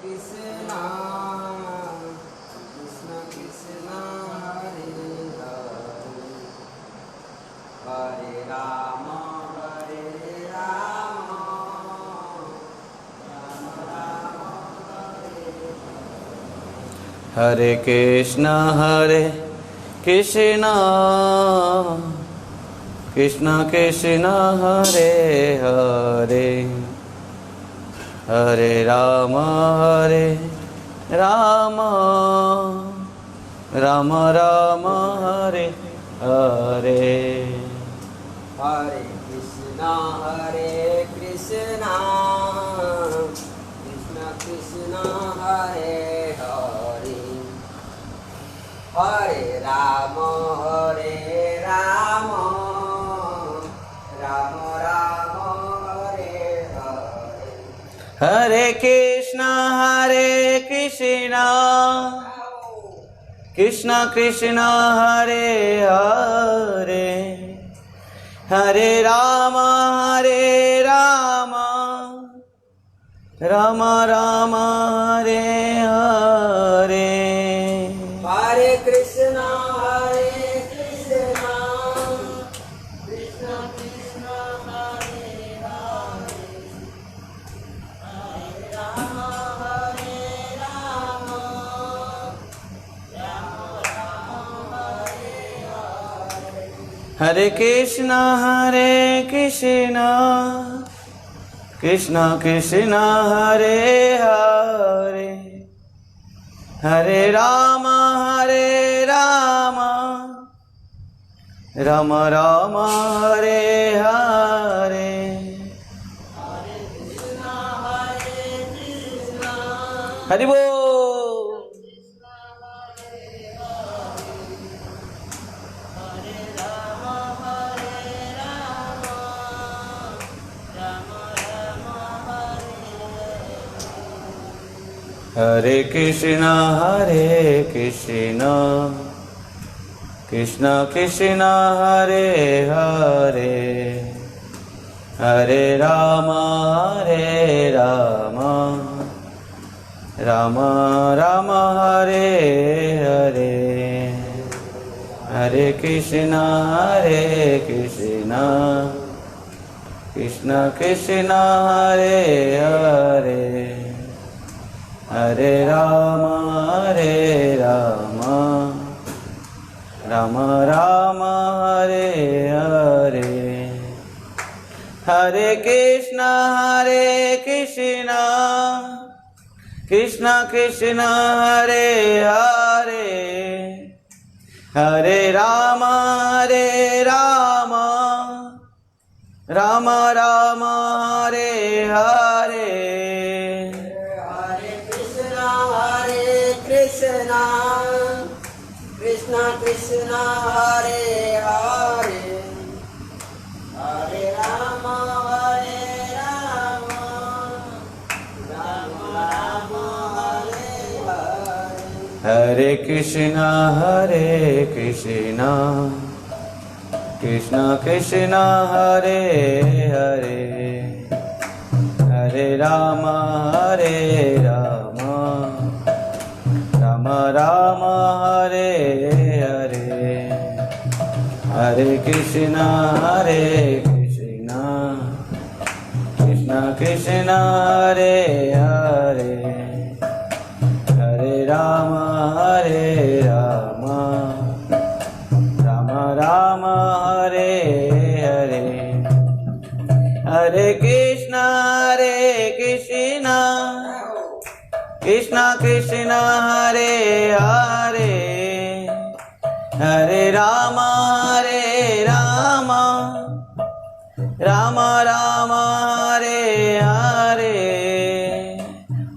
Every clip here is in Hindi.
Krishna, Krishna Krishna, Hare Hare, Hare Rama, Hare Rama, Rama Rama, Hare Krishna, Krishna Krishna Krishna, Hare Hare, Hare Rama, Rama Rama, Hare Hare, Hare Krishna, Krishna Krishna, Hare Hare, Hare Rama, Rama Rama, Hare Hare, Hare Krishna, Krishna Krishna, Hare Hare, Hare Rama, Rama Rama, Hare Hare, Hare Krishna, Krishna Krishna Krishna, Hare Hare, Hare Rama, Rama Rama, Hare Hare, Hare Krishna, Krishna Krishna, Hare Hare, Hare Rama, Rama Rama, Hare Hare, Hare Krishna, Hari Bol. Hare Krishna, Krishna Krishna, Hare Hare, Hare Rama, Rama Rama, Hare Hare, Hare Krishna, Krishna Krishna, Hare Hare, Hare Rama, Rama Rama, Hare Hare, Hare Krishna, Krishna Krishna, Hare Hare, Hare Rama, Rama Rama, Hare Hare, Krishna Krishna, Hare Hare, Hare Rama, Rama Rama, Hare Hare, Hare Krishna, Krishna Krishna, Hare Hare, Hare Rama, Rama Rama, Hare Hare, Hare Krishna, Krishna Krishna, Hare Hare, Hare Rama, Rama Rama, Hare Hare, Hare Krishna, Krishna Krishna, Hare Hare, Hare Rama, Rama Rama, Hare Hare,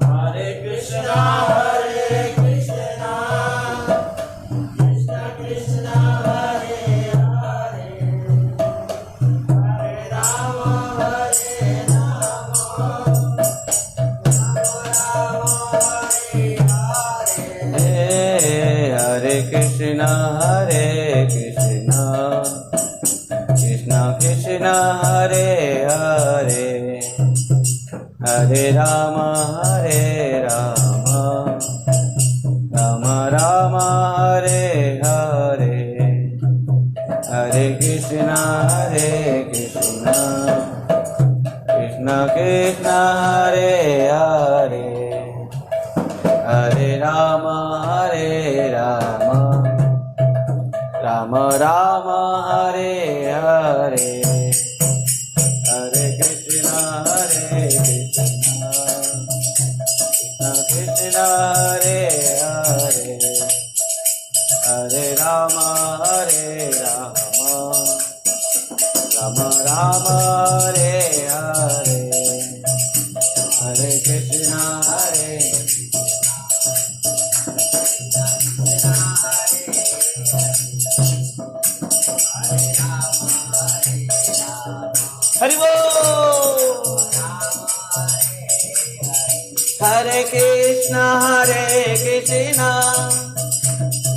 Hare Krishna, Krishna Krishna, Hare Hare, Hare Rama, Hare Krishna, Krishna Krishna, Hare Hare, Hare Rama, Rama Hare Rama Rama Rama Hare Hare Hare Krishna Hare Krishna Krishna Krishna Hare Hare Hare Rama Hare Rama Rama Rama Hare Hare Hare Krishna Hare Hari Bol Hare Krishna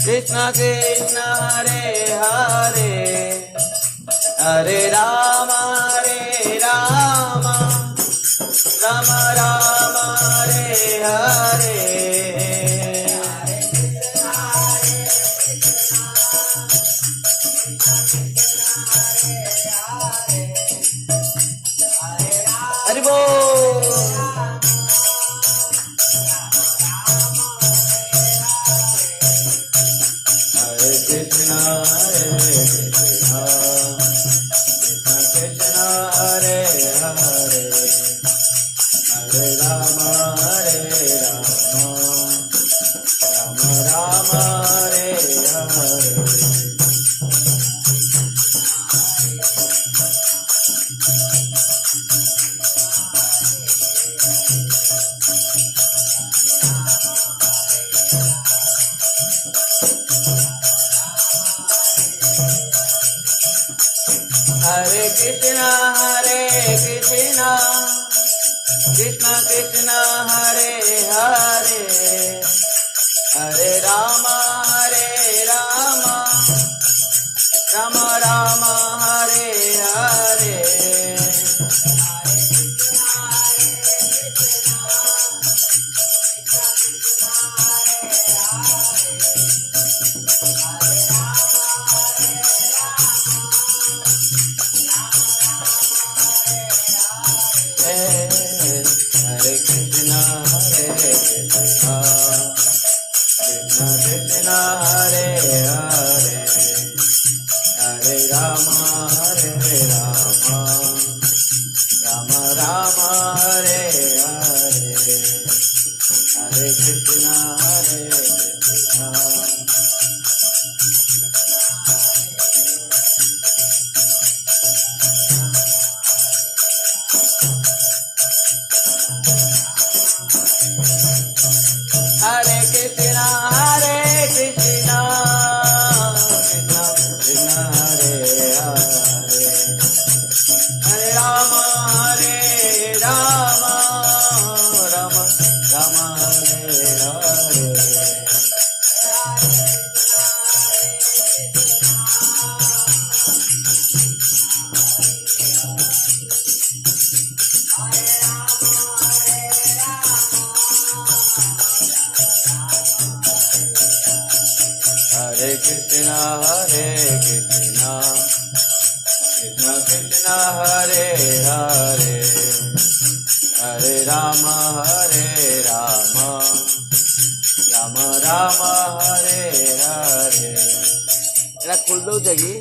Krishna Krishna Hare Hare Hare Rama Rama Rama Hare Hare Hari Bol Hare Krishna Krishna Krishna Hare Hare Hare Rama Rama Hare Hare Hare Krishna Krishna Krishna Hare Hare Hare Rama Rama Hare Hare Hare Krishna Krishna Krishna Hare Hare Hare Rama Rama Hare Hare Hare Krishna Krishna Hare Krishna Krishna Krishna Hare Hare Hare Rama Rama Hare Hare Hare Krishna Krishna Krishna Hare Hare Hare Rama Rama Hare Hare Era খুল দઉં જગી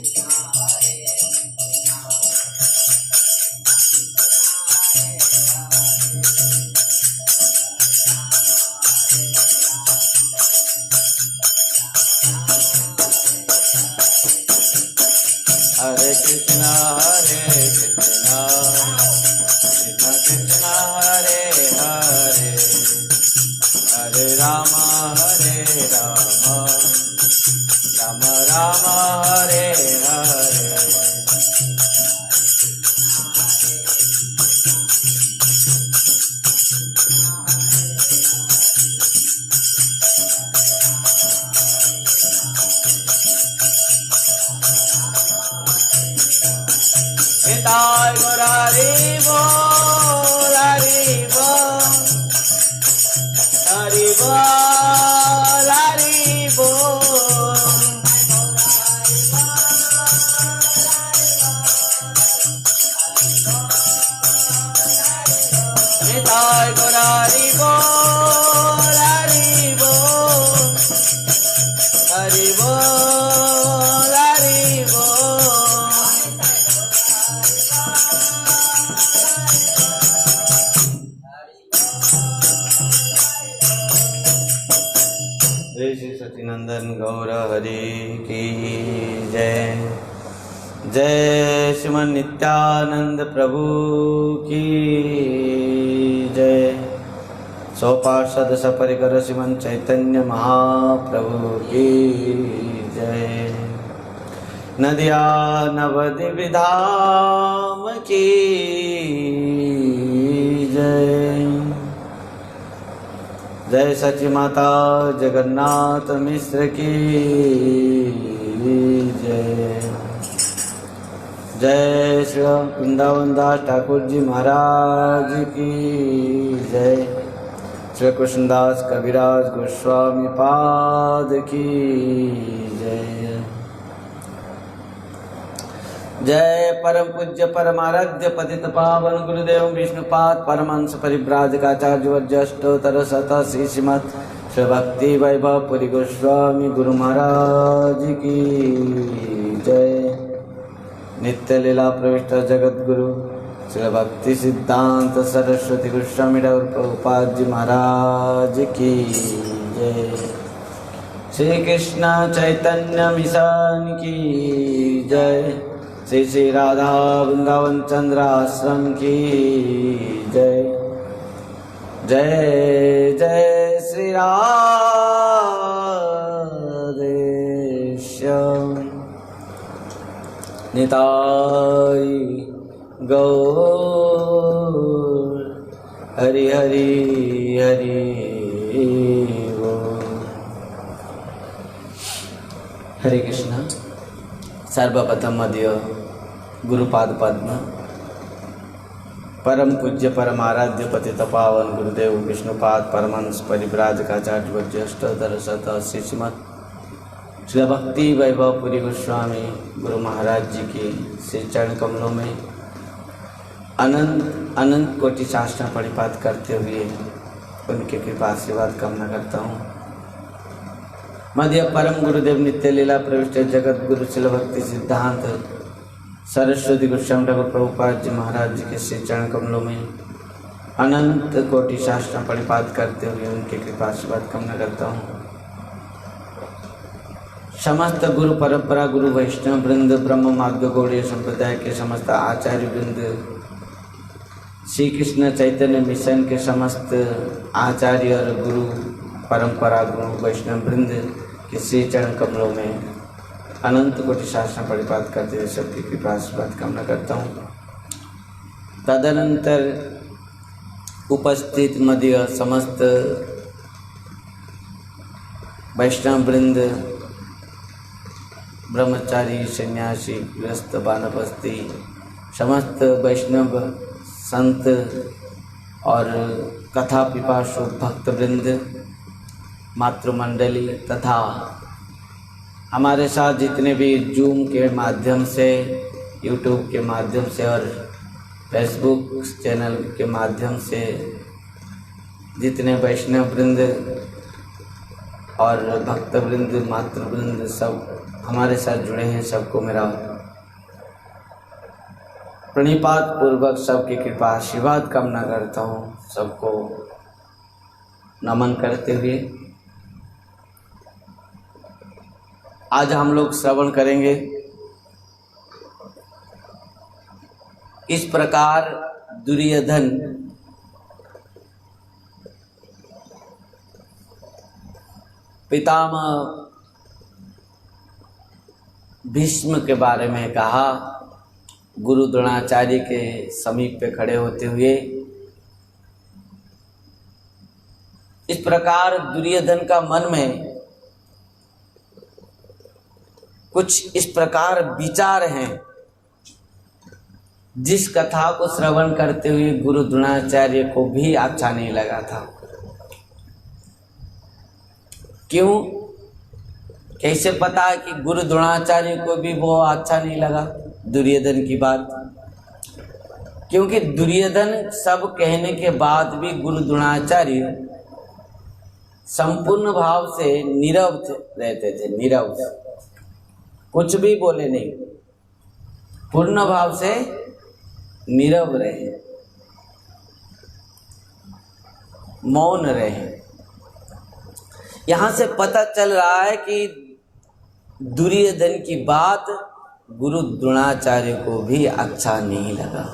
Hare Krishna Krishna Krishna Hare Hare Hare Rama Rama Hare Hare Nitai Gaur Hari Bol Hari Bol Hari Bol Hari Bol Nitai Gaur Hari Bol Hari Bol जय श्री सचिनंदन गौर हरि की जय। जय श्रीमन नित्यानंद प्रभु की जय। सौ पार्षद सपरिकर श्रीमन चैतन्य महाप्रभु की जय। नदिया नवद्वीप धाम की जय। जय सची माता जगन्नाथ मिश्र की जय। जय श्री वृंदावन दास ठाकुर जी महाराज की जय। श्री कृष्णदास कविराज गोस्वामी पाद की जय। जय परम पूज्य परमाराध्य पतित पावन गुरुदेव विष्णुपाद परमहंस परिव्राजकाचार्य वज्रष्टोत्तर शतश्री श्रीमत् श्री भक्ति वैभव पुरी गोस्वामी गुरु महाराज की जय। नित्य लीला प्रविष्ट जगत गुरु श्री भक्ति सिद्धांत सरस्वती गोस्वामी ठाकुर प्रभुपाद जी महाराज की जय। श्री कृष्ण चैतन्य मिशन की जय। श्री श्री राधा वृंदावन चंद्र आश्रम की जय। जय जय श्री राधे श्याम निताई गौर हरि हरि हरि बोल। हरे कृष्णा। सर्वप्रथम मध्य गुरुपाद पद्म परम पूज्य परमाराध्य पतित पावन गुरुदेव विष्णुपाद परमहंस परिव्राजकाचार्य वज्रष्टोत्तर शतश्री श्रीमत् श्री भक्ति वैभव पुरी गोस्वामी गुरु महाराज जी की श्री चरण कमलों में अनंत अनंत कोटि साष्टांग परिपात करते हुए उनके कृपा आशीर्वाद कामना करता हूँ। मध्य परम गुरुदेव नित्य लीला प्रविष्ट जगत गुरु शिल भक्ति सिद्धांत सरस्वती गोस्वामी ठाकुर प्रभुपाद जी महाराज जी के श्री चरण कमलों में अनंत कोटि साष्टांग परिपात करते हुए उनके कृपा आशीर्वाद कामना करता हूँ। समस्त गुरु परंपरा गुरु वैष्णव वृंद ब्रह्म मार्ग गौड़ीय संप्रदाय के समस्त आचार्य वृंद श्री कृष्ण चैतन्य मिशन के समस्त आचार्य और गुरु परंपरा गुरु वैष्णव वृंद के श्री चरण कमलों में अनंत कोटि शास्त्र परिपात करते हुए सबकी कृपा आशीर्वाद कामना करता हूँ। तदनंतर उपस्थित मध्य समस्त वैष्णव वृंद ब्रह्मचारी सन्यासी गृहस्थ वानप्रस्थी समस्त वैष्णव संत और कथा पिपासु भक्तवृंद मातृमंडली तथा हमारे साथ जितने भी जूम के माध्यम से यूट्यूब के माध्यम से और फेसबुक चैनल के माध्यम से जितने वैष्णव वृंद और भक्तवृंद मातृवृंद सब हमारे साथ जुड़े हैं सबको मेरा प्रणिपात पूर्वक सबकी कृपा आशीर्वाद कामना करता हूँ। सबको नमन करते हुए आज हम लोग श्रवण करेंगे इस प्रकार दुर्योधन पितामह भीष्म के बारे में कहा। गुरु द्रोणाचार्य के समीप पे खड़े होते हुए इस प्रकार दुर्योधन का मन में कुछ इस प्रकार विचार हैं जिस कथा को श्रवण करते हुए गुरु द्रोणाचार्य को भी अच्छा नहीं लगा था। क्यों? कैसे पता है कि गुरु द्रोणाचार्य को भी वो अच्छा नहीं लगा दुर्योधन की बात? क्योंकि दुर्योधन सब कहने के बाद भी गुरु द्रोणाचार्य संपूर्ण भाव से नीरव रहते थे। नीरव, कुछ भी बोले नहीं, पूर्ण भाव से नीरव रहे, मौन रहे। यहाँ से पता चल रहा है कि दुर्योधन की बात गुरु द्रोणाचार्य को भी अच्छा नहीं लगा।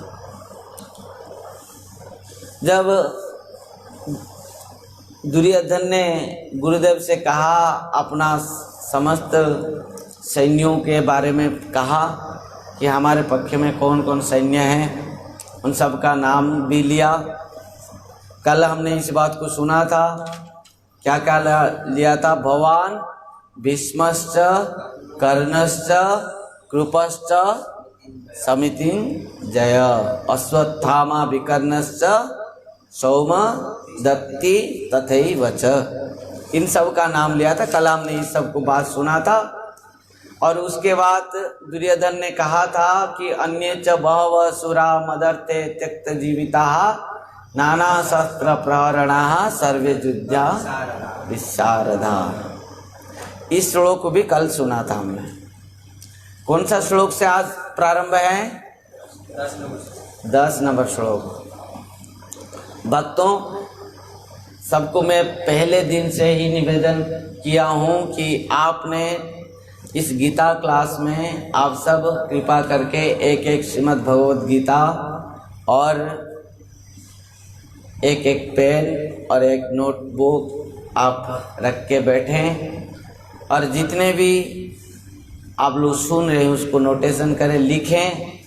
जब दुर्योधन ने गुरुदेव से कहा, अपना समस्त सैन्यों के बारे में कहा कि हमारे पक्ष में कौन कौन सैन्य हैं, उन सब का नाम भी लिया। कल हमने इस बात को सुना था, क्या क्या लिया था? भवान भीष्मश्च कर्णश्च कृपश्च समितिं जय, अश्वत्थामा विकर्णश्च सौम दत्ति तथैव च। इन सब का नाम लिया था। कल हमने इस सब को बात सुना था। और उसके बाद दुर्योधन ने कहा था कि अन्ये च बहवः सुरा मदर्थे त्यक्त जीविताः नाना शस्त्र प्रहरणाः सर्वे युद्धा विशारदा। इस श्लोक को भी कल सुना था हमने। कौन सा श्लोक से आज प्रारंभ है? 10 नंबर श्लोक। भक्तों, सबको मैं पहले दिन से ही निवेदन किया हूँ कि आपने इस गीता क्लास में आप सब कृपा करके एक एक श्रीमद् भगवद गीता और एक एक पेन और एक नोटबुक आप रख के बैठें, और जितने भी आप लोग सुन रहे हैं उसको नोटेशन करें, लिखें।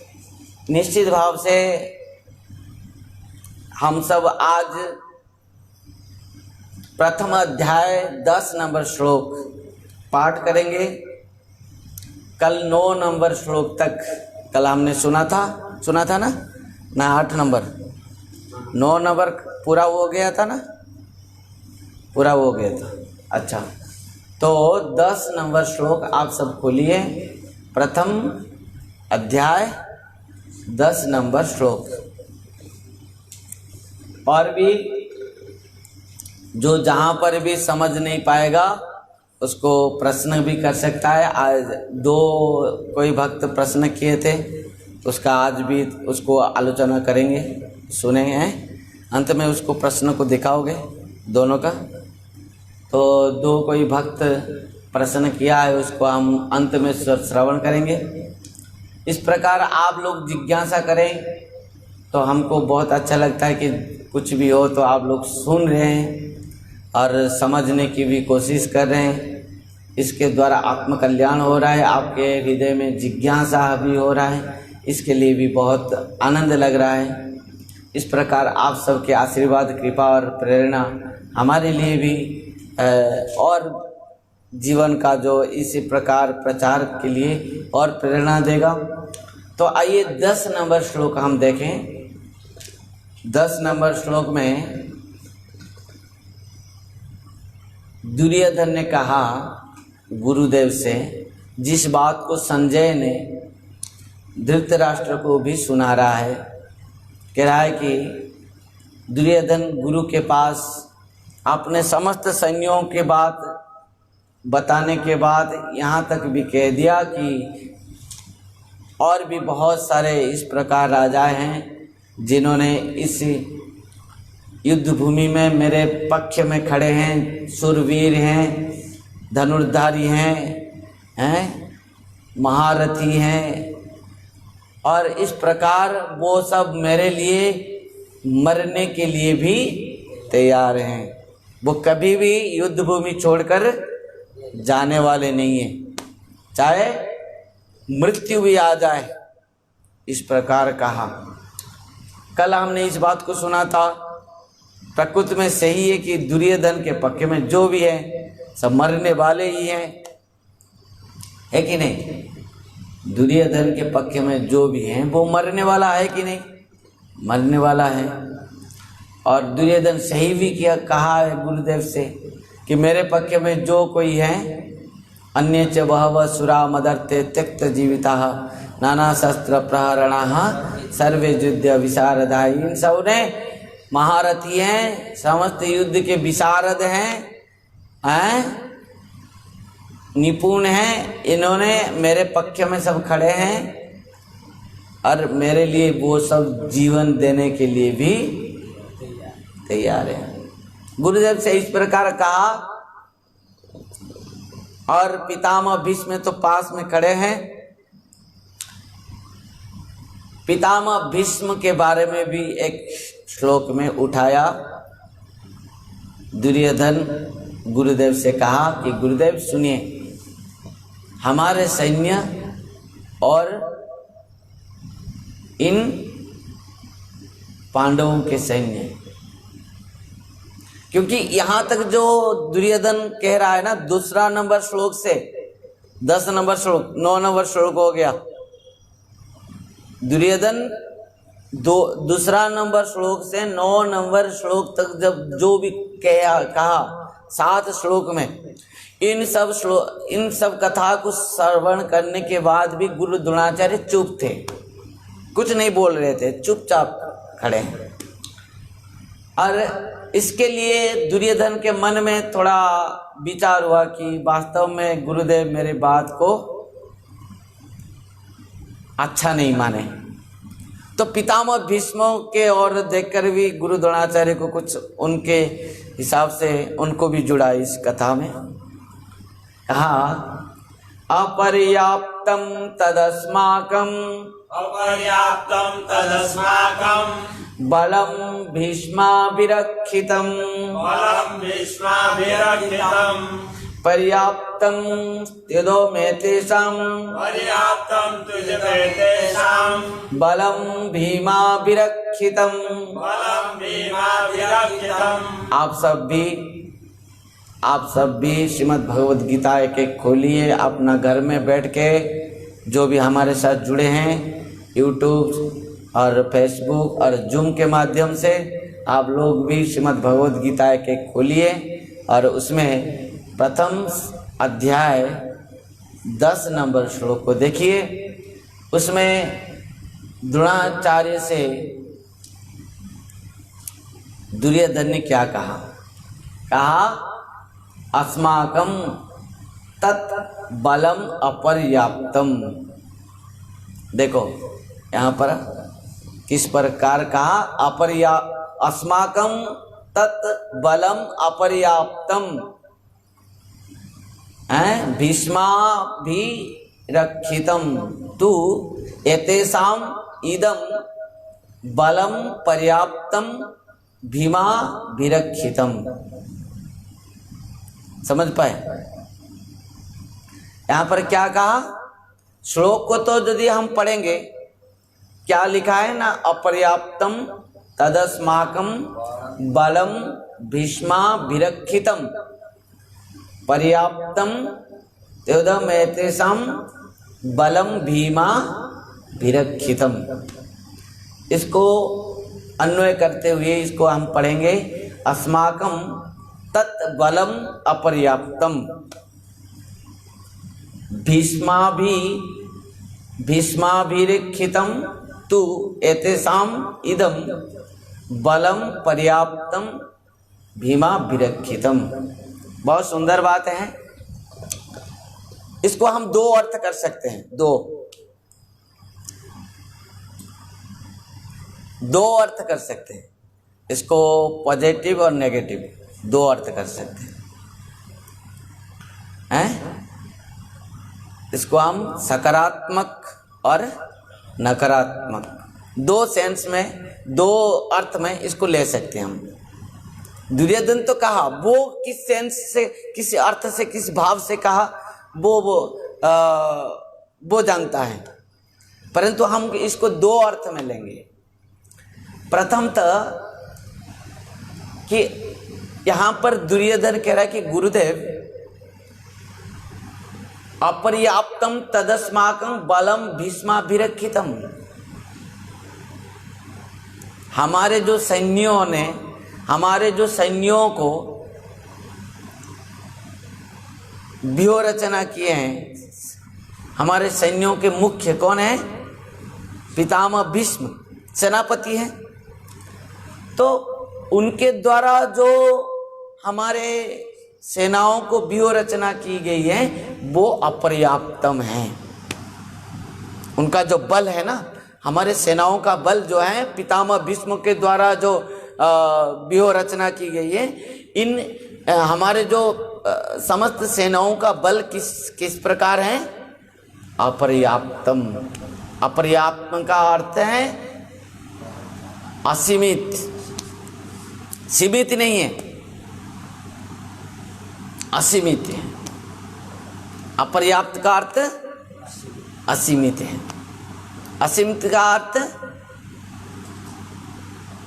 निश्चित भाव से हम सब आज प्रथम अध्याय 10 नंबर श्लोक पाठ करेंगे। कल 9 नंबर श्लोक तक कल हमने सुना था ना 8 नंबर 9 नंबर पूरा हो गया था ना, पूरा हो गया था। अच्छा, तो 10 नंबर श्लोक आप सब खोलिए। प्रथम अध्याय 10 नंबर श्लोक। और भी जो जहाँ पर भी समझ नहीं पाएगा उसको प्रश्न भी कर सकता है। आज 2 कोई भक्त प्रश्न किए थे, उसका आज भी उसको आलोचना करेंगे, सुनेंगे। अंत में उसको प्रश्न को दिखाओगे दोनों का। तो 2 कोई भक्त प्रश्न किया है, उसको हम अंत में श्रवण करेंगे। इस प्रकार आप लोग जिज्ञासा करें तो हमको बहुत अच्छा लगता है कि कुछ भी हो तो आप लोग सुन रहे हैं और समझने की भी कोशिश कर रहे हैं। इसके द्वारा आत्म कल्याण हो रहा है, आपके हृदय में जिज्ञासा भी हो रहा है, इसके लिए भी बहुत आनंद लग रहा है। इस प्रकार आप सबके आशीर्वाद, कृपा और प्रेरणा हमारे लिए भी और जीवन का जो इसी प्रकार प्रचार के लिए और प्रेरणा देगा। तो आइए 10 नंबर श्लोक हम देखें। 10 नंबर श्लोक में दुर्योधन ने कहा गुरुदेव से, जिस बात को संजय ने धृतराष्ट्र को भी सुना रहा है। कह रहा है कि दुर्योधन गुरु के पास अपने समस्त सैन्यों के बात बताने के बाद यहाँ तक भी कह दिया कि और भी बहुत सारे इस प्रकार राजा हैं जिन्होंने इस युद्ध भूमि में मेरे पक्ष में खड़े हैं, शूरवीर हैं, धनुर्धारी हैं, महारथी हैं, और इस प्रकार वो सब मेरे लिए मरने के लिए भी तैयार हैं। वो कभी भी युद्ध भूमि छोड़कर जाने वाले नहीं हैं, चाहे मृत्यु भी आ जाए। इस प्रकार कहा। कल हमने इस बात को सुना था। प्रकृति में सही है कि दुर्योधन के पक्ष में जो भी है सब मरने वाले ही हैं, है कि नहीं? दुर्योधन के पक्ष में जो भी हैं वो मरने वाला है कि नहीं? मरने वाला है। और दुर्योधन सही भी किया, कहा है गुरुदेव से कि मेरे पक्ष में जो कोई है, अन्ये च बहवः सुरा मदर्थे त्यक्त जीविताः नाना शस्त्र प्रहरणाः सर्वे युद्ध विशारदा। इन सब ने महारथी हैं, समस्त युद्ध के विशारद हैं, निपुण हैं। इन्होंने मेरे पक्ष में सब खड़े हैं और मेरे लिए वो सब जीवन देने के लिए भी तैयार है। गुरुदेव से इस प्रकार कहा और पितामह भीष्म तो पास में खड़े हैं। पितामह भीष्म के बारे में भी एक श्लोक में उठाया। दुर्योधन गुरुदेव से कहा कि गुरुदेव सुनिए, हमारे सैन्य और इन पांडवों के सैन्य, क्योंकि यहां तक जो दुर्योधन कह रहा है ना, दूसरा नंबर श्लोक से 10 नंबर श्लोक 9 नंबर श्लोक हो गया। दुर्योधन दूसरा नंबर श्लोक से 9 नंबर श्लोक तक जब जो भी कहा 7 श्लोक में, इन सब कथा को श्रवण करने के बाद भी गुरु द्रोणाचार्य चुप थे, कुछ नहीं बोल रहे थे, चुपचाप खड़े। और इसके लिए दुर्योधन के मन में थोड़ा विचार हुआ कि वास्तव में गुरुदेव मेरे बात को अच्छा नहीं माने। तो पितामह भीष्म के और देखकर भी गुरु द्रोणाचार्य को कुछ उनके हिसाब से उनको भी जुड़ा इस कथा में। कहा अपर्याप्तम तदस्माकं बलम भीष्माभिरक्षितम् पर्याप्तं त्यजो तेषां बलम भीमाभिरक्षितम्। आप सब भी श्रीमद् भगवद गीता के खोलिए, अपना घर में बैठ के जो भी हमारे साथ जुड़े हैं यूट्यूब और फेसबुक और जूम के माध्यम से, आप लोग भी श्रीमद् भगवद गीता के खोलिए और उसमें प्रथम अध्याय 10 नंबर श्लोक को देखिए। उसमें द्रोणाचार्य से दुर्योधन ने क्या कहा? अस्माकं तत् बलम अपर्याप्तम। देखो यहाँ पर किस प्रकार कहा, अस्माकं तत् बलम अपर्याप्तम भीष्माभिरक्षितम तु एतेषाम इदम बलम पर्याप्तम भीमाभिरक्षितम। समझ पाए यहाँ पर क्या कहा? श्लोक को तो यदि हम पढ़ेंगे, क्या लिखा है ना, अपर्याप्तम तदस्माकं बलम भीष्माभिरक्षितम पर्याप्तम त्यजोमेतेषां बलम भीमाभिरक्षितम। इसको अन्वय करते हुए इसको हम पढ़ेंगे, अस्माकं तत् बलम अपर्याप्तम भीष्माभिरक्षितम तु एतेषाम इदम बलम पर्याप्तम भीमाभिरक्षितम। बहुत सुंदर बात है। इसको हम 2 अर्थ कर सकते हैं, 2 अर्थ कर सकते हैं। इसको पॉजिटिव और नेगेटिव 2 अर्थ कर सकते हैं। इसको हम सकारात्मक और नकारात्मक 2 सेंस में, 2 अर्थ में इसको ले सकते हैं हम। दुर्योधन तो कहा, वो किस सेंस से, किस अर्थ से, किस भाव से कहा वो जानता है, परंतु हम इसको 2 अर्थ में लेंगे। प्रथमतः कि यहाँ पर दुर्योधन कह रहा है कि गुरुदेव अपर्याप्तम तदस्माकं बलम भीष्माभिरक्षितम। हमारे जो सैन्यों को व्यूह रचना किए हैं, हमारे सैन्यों के मुख्य कौन है? पितामह भीष्म सेनापति हैं। तो उनके द्वारा जो हमारे सेनाओं को व्यूह रचना की गई है वो अपर्याप्तम है। उनका जो बल है ना, हमारे सेनाओं का बल जो है पितामह भीष्म के द्वारा जो व्यूह रचना की गई है, इन हमारे जो समस्त सेनाओं का बल किस प्रकार है? अपर्याप्तम। अपर्याप्तम का अर्थ है असीमित, सीमित नहीं है, असीमित है। अपर्याप्त का अर्थ असीमित है। असीमित का अर्थ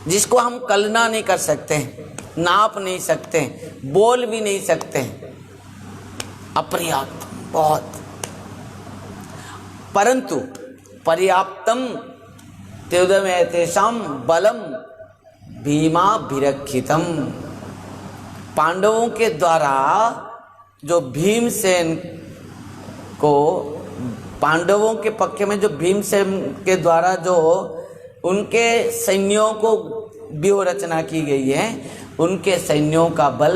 जिसको हम कल्पना नहीं कर सकते, नाप नहीं सकते, बोल भी नहीं सकते। अपर्याप्त, बहुत। परंतु पर्याप्तम तेषाम बलम भीमाभिरक्षितम। पांडवों के द्वारा जो भीमसेन को, पांडवों के पक्ष में जो भीमसेन के द्वारा जो उनके सैन्यों को व्यूह रचना की गई है, उनके सैन्यों का बल,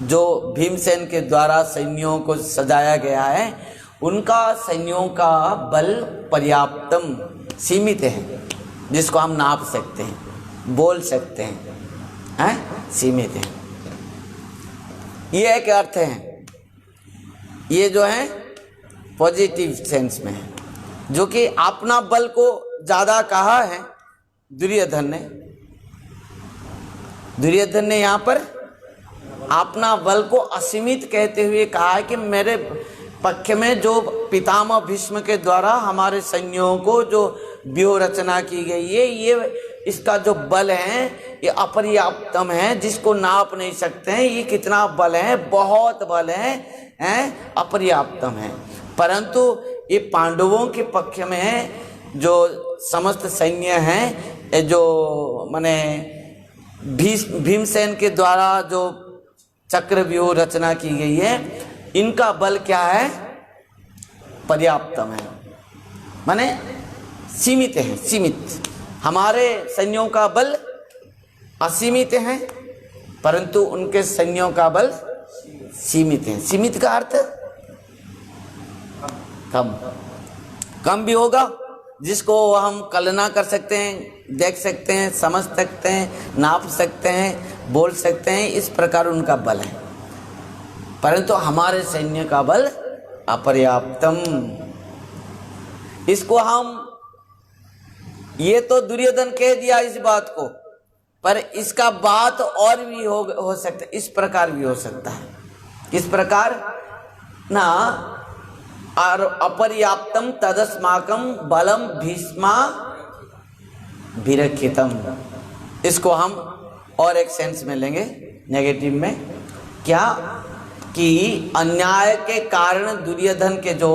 जो भीमसेन के द्वारा सैन्यों को सजाया गया है, उनका सैन्यों का बल पर्याप्तम, सीमित है, जिसको हम नाप सकते हैं, बोल सकते हैं, सीमित है। ये एक अर्थ है, ये जो है पॉजिटिव सेंस में है, जो कि अपना बल को ज्यादा कहा है दुर्योधन ने। दुर्योधन ने यहाँ पर अपना बल को असीमित कहते हुए कहा है कि मेरे पक्ष में जो पितामह भीष्म के द्वारा हमारे सैन्यों को जो व्यूह रचना की गई है, ये इसका जो बल है ये अपर्याप्तम है, जिसको नाप नहीं सकते हैं। ये कितना बल है, बहुत बल है, अपर्याप्तम है। परंतु ये पांडवों के पक्ष में जो समस्त सैन्य हैं, जो माने भीमसेन के द्वारा जो चक्रव्यूह रचना की गई है, इनका बल क्या है? पर्याप्तम है, माने सीमित है, सीमित। हमारे सैन्यों का बल असीमित है, परंतु उनके सैन्यों का बल सीमित है। सीमित का अर्थ कम, कम भी होगा, जिसको हम कल्पना कर सकते हैं, देख सकते हैं, समझ सकते हैं, नाप सकते हैं, बोल सकते हैं, इस प्रकार उनका बल है। परंतु हमारे सैन्य का बल अपर्याप्तम। इसको हम, ये तो दुर्योधन कह दिया इस बात को, पर इसका बात और भी हो सकता है, इस प्रकार भी हो सकता है। किस प्रकार ना? और अपर्याप्तम तदस्माकम बलम भीष्मा भिरक्षितम। इसको हम और एक सेंस में लेंगे, नेगेटिव में। क्या कि अन्याय के कारण दुर्योधन के जो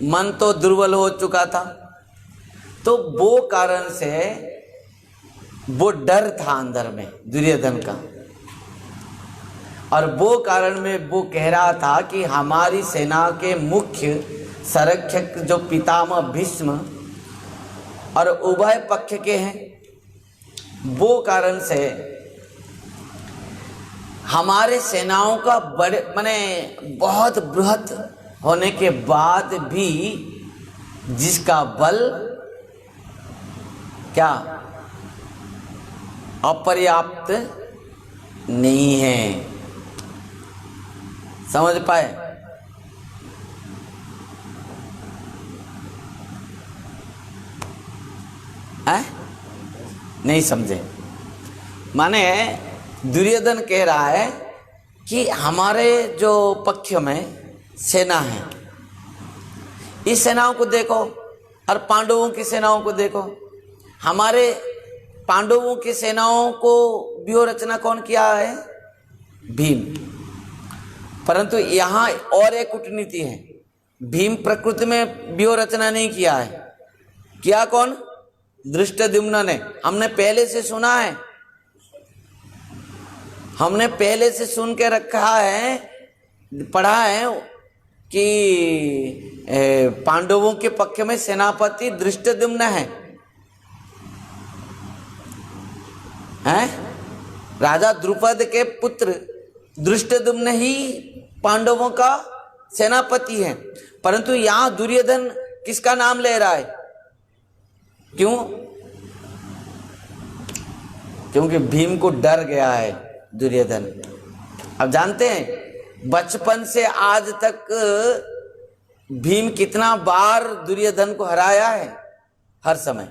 मन तो दुर्बल हो चुका था, तो वो कारण से वो डर था अंदर में दुर्योधन का, और वो कारण में वो कह रहा था कि हमारी सेना के मुख्य संरक्षक जो पितामह भीष्म और उभय पक्ष के हैं, वो कारण से हमारे सेनाओं का बड़े माने बहुत बृहत होने के बाद भी जिसका बल क्या अपर्याप्त नहीं है। समझ पाए? नहीं समझे? माने दुर्योधन कह रहा है कि हमारे जो पक्ष में सेना है, इस सेनाओं को देखो और पांडवों की सेनाओं को देखो। हमारे पांडवों की सेनाओं को व्यूह रचना कौन किया है? भीम। परंतु यहाँ और एक कूटनीति है, भीम प्रकृति में व्यूह रचना नहीं किया है। किया कौन? धृष्टद्युम्न ने। हमने पहले से सुना है, हमने पहले से सुन के रखा है, पढ़ा है कि पांडवों के पक्ष में सेनापति धृष्टद्युम्न है। राजा द्रुपद के पुत्र धृष्टद्युम्न ही पांडवों का सेनापति है। परंतु यहां दुर्योधन किसका नाम ले रहा है? क्यों? क्योंकि भीम को डर गया है दुर्योधन। अब जानते हैं बचपन से आज तक भीम कितना बार दुर्योधन को हराया है। हर समय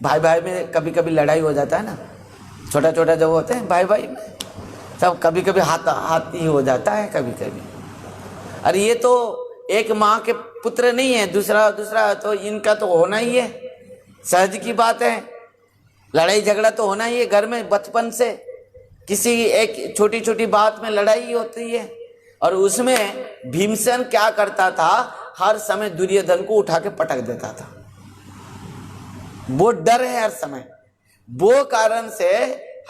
भाई भाई में कभी कभी लड़ाई हो जाता है ना, छोटा छोटा जब होते हैं भाई भाई में तब कभी कभी हाथ ही हो जाता है कभी कभी। अरे ये तो एक माँ के पुत्र नहीं है, दूसरा तो इनका तो होना ही है, सहज की बात है। लड़ाई झगड़ा तो होना ही है घर में, बचपन से किसी एक छोटी छोटी बात में लड़ाई होती है। और उसमें भीमसेन क्या करता था, हर समय दुर्योधन को उठा के पटक देता था। वो डर है हर समय, वो कारण से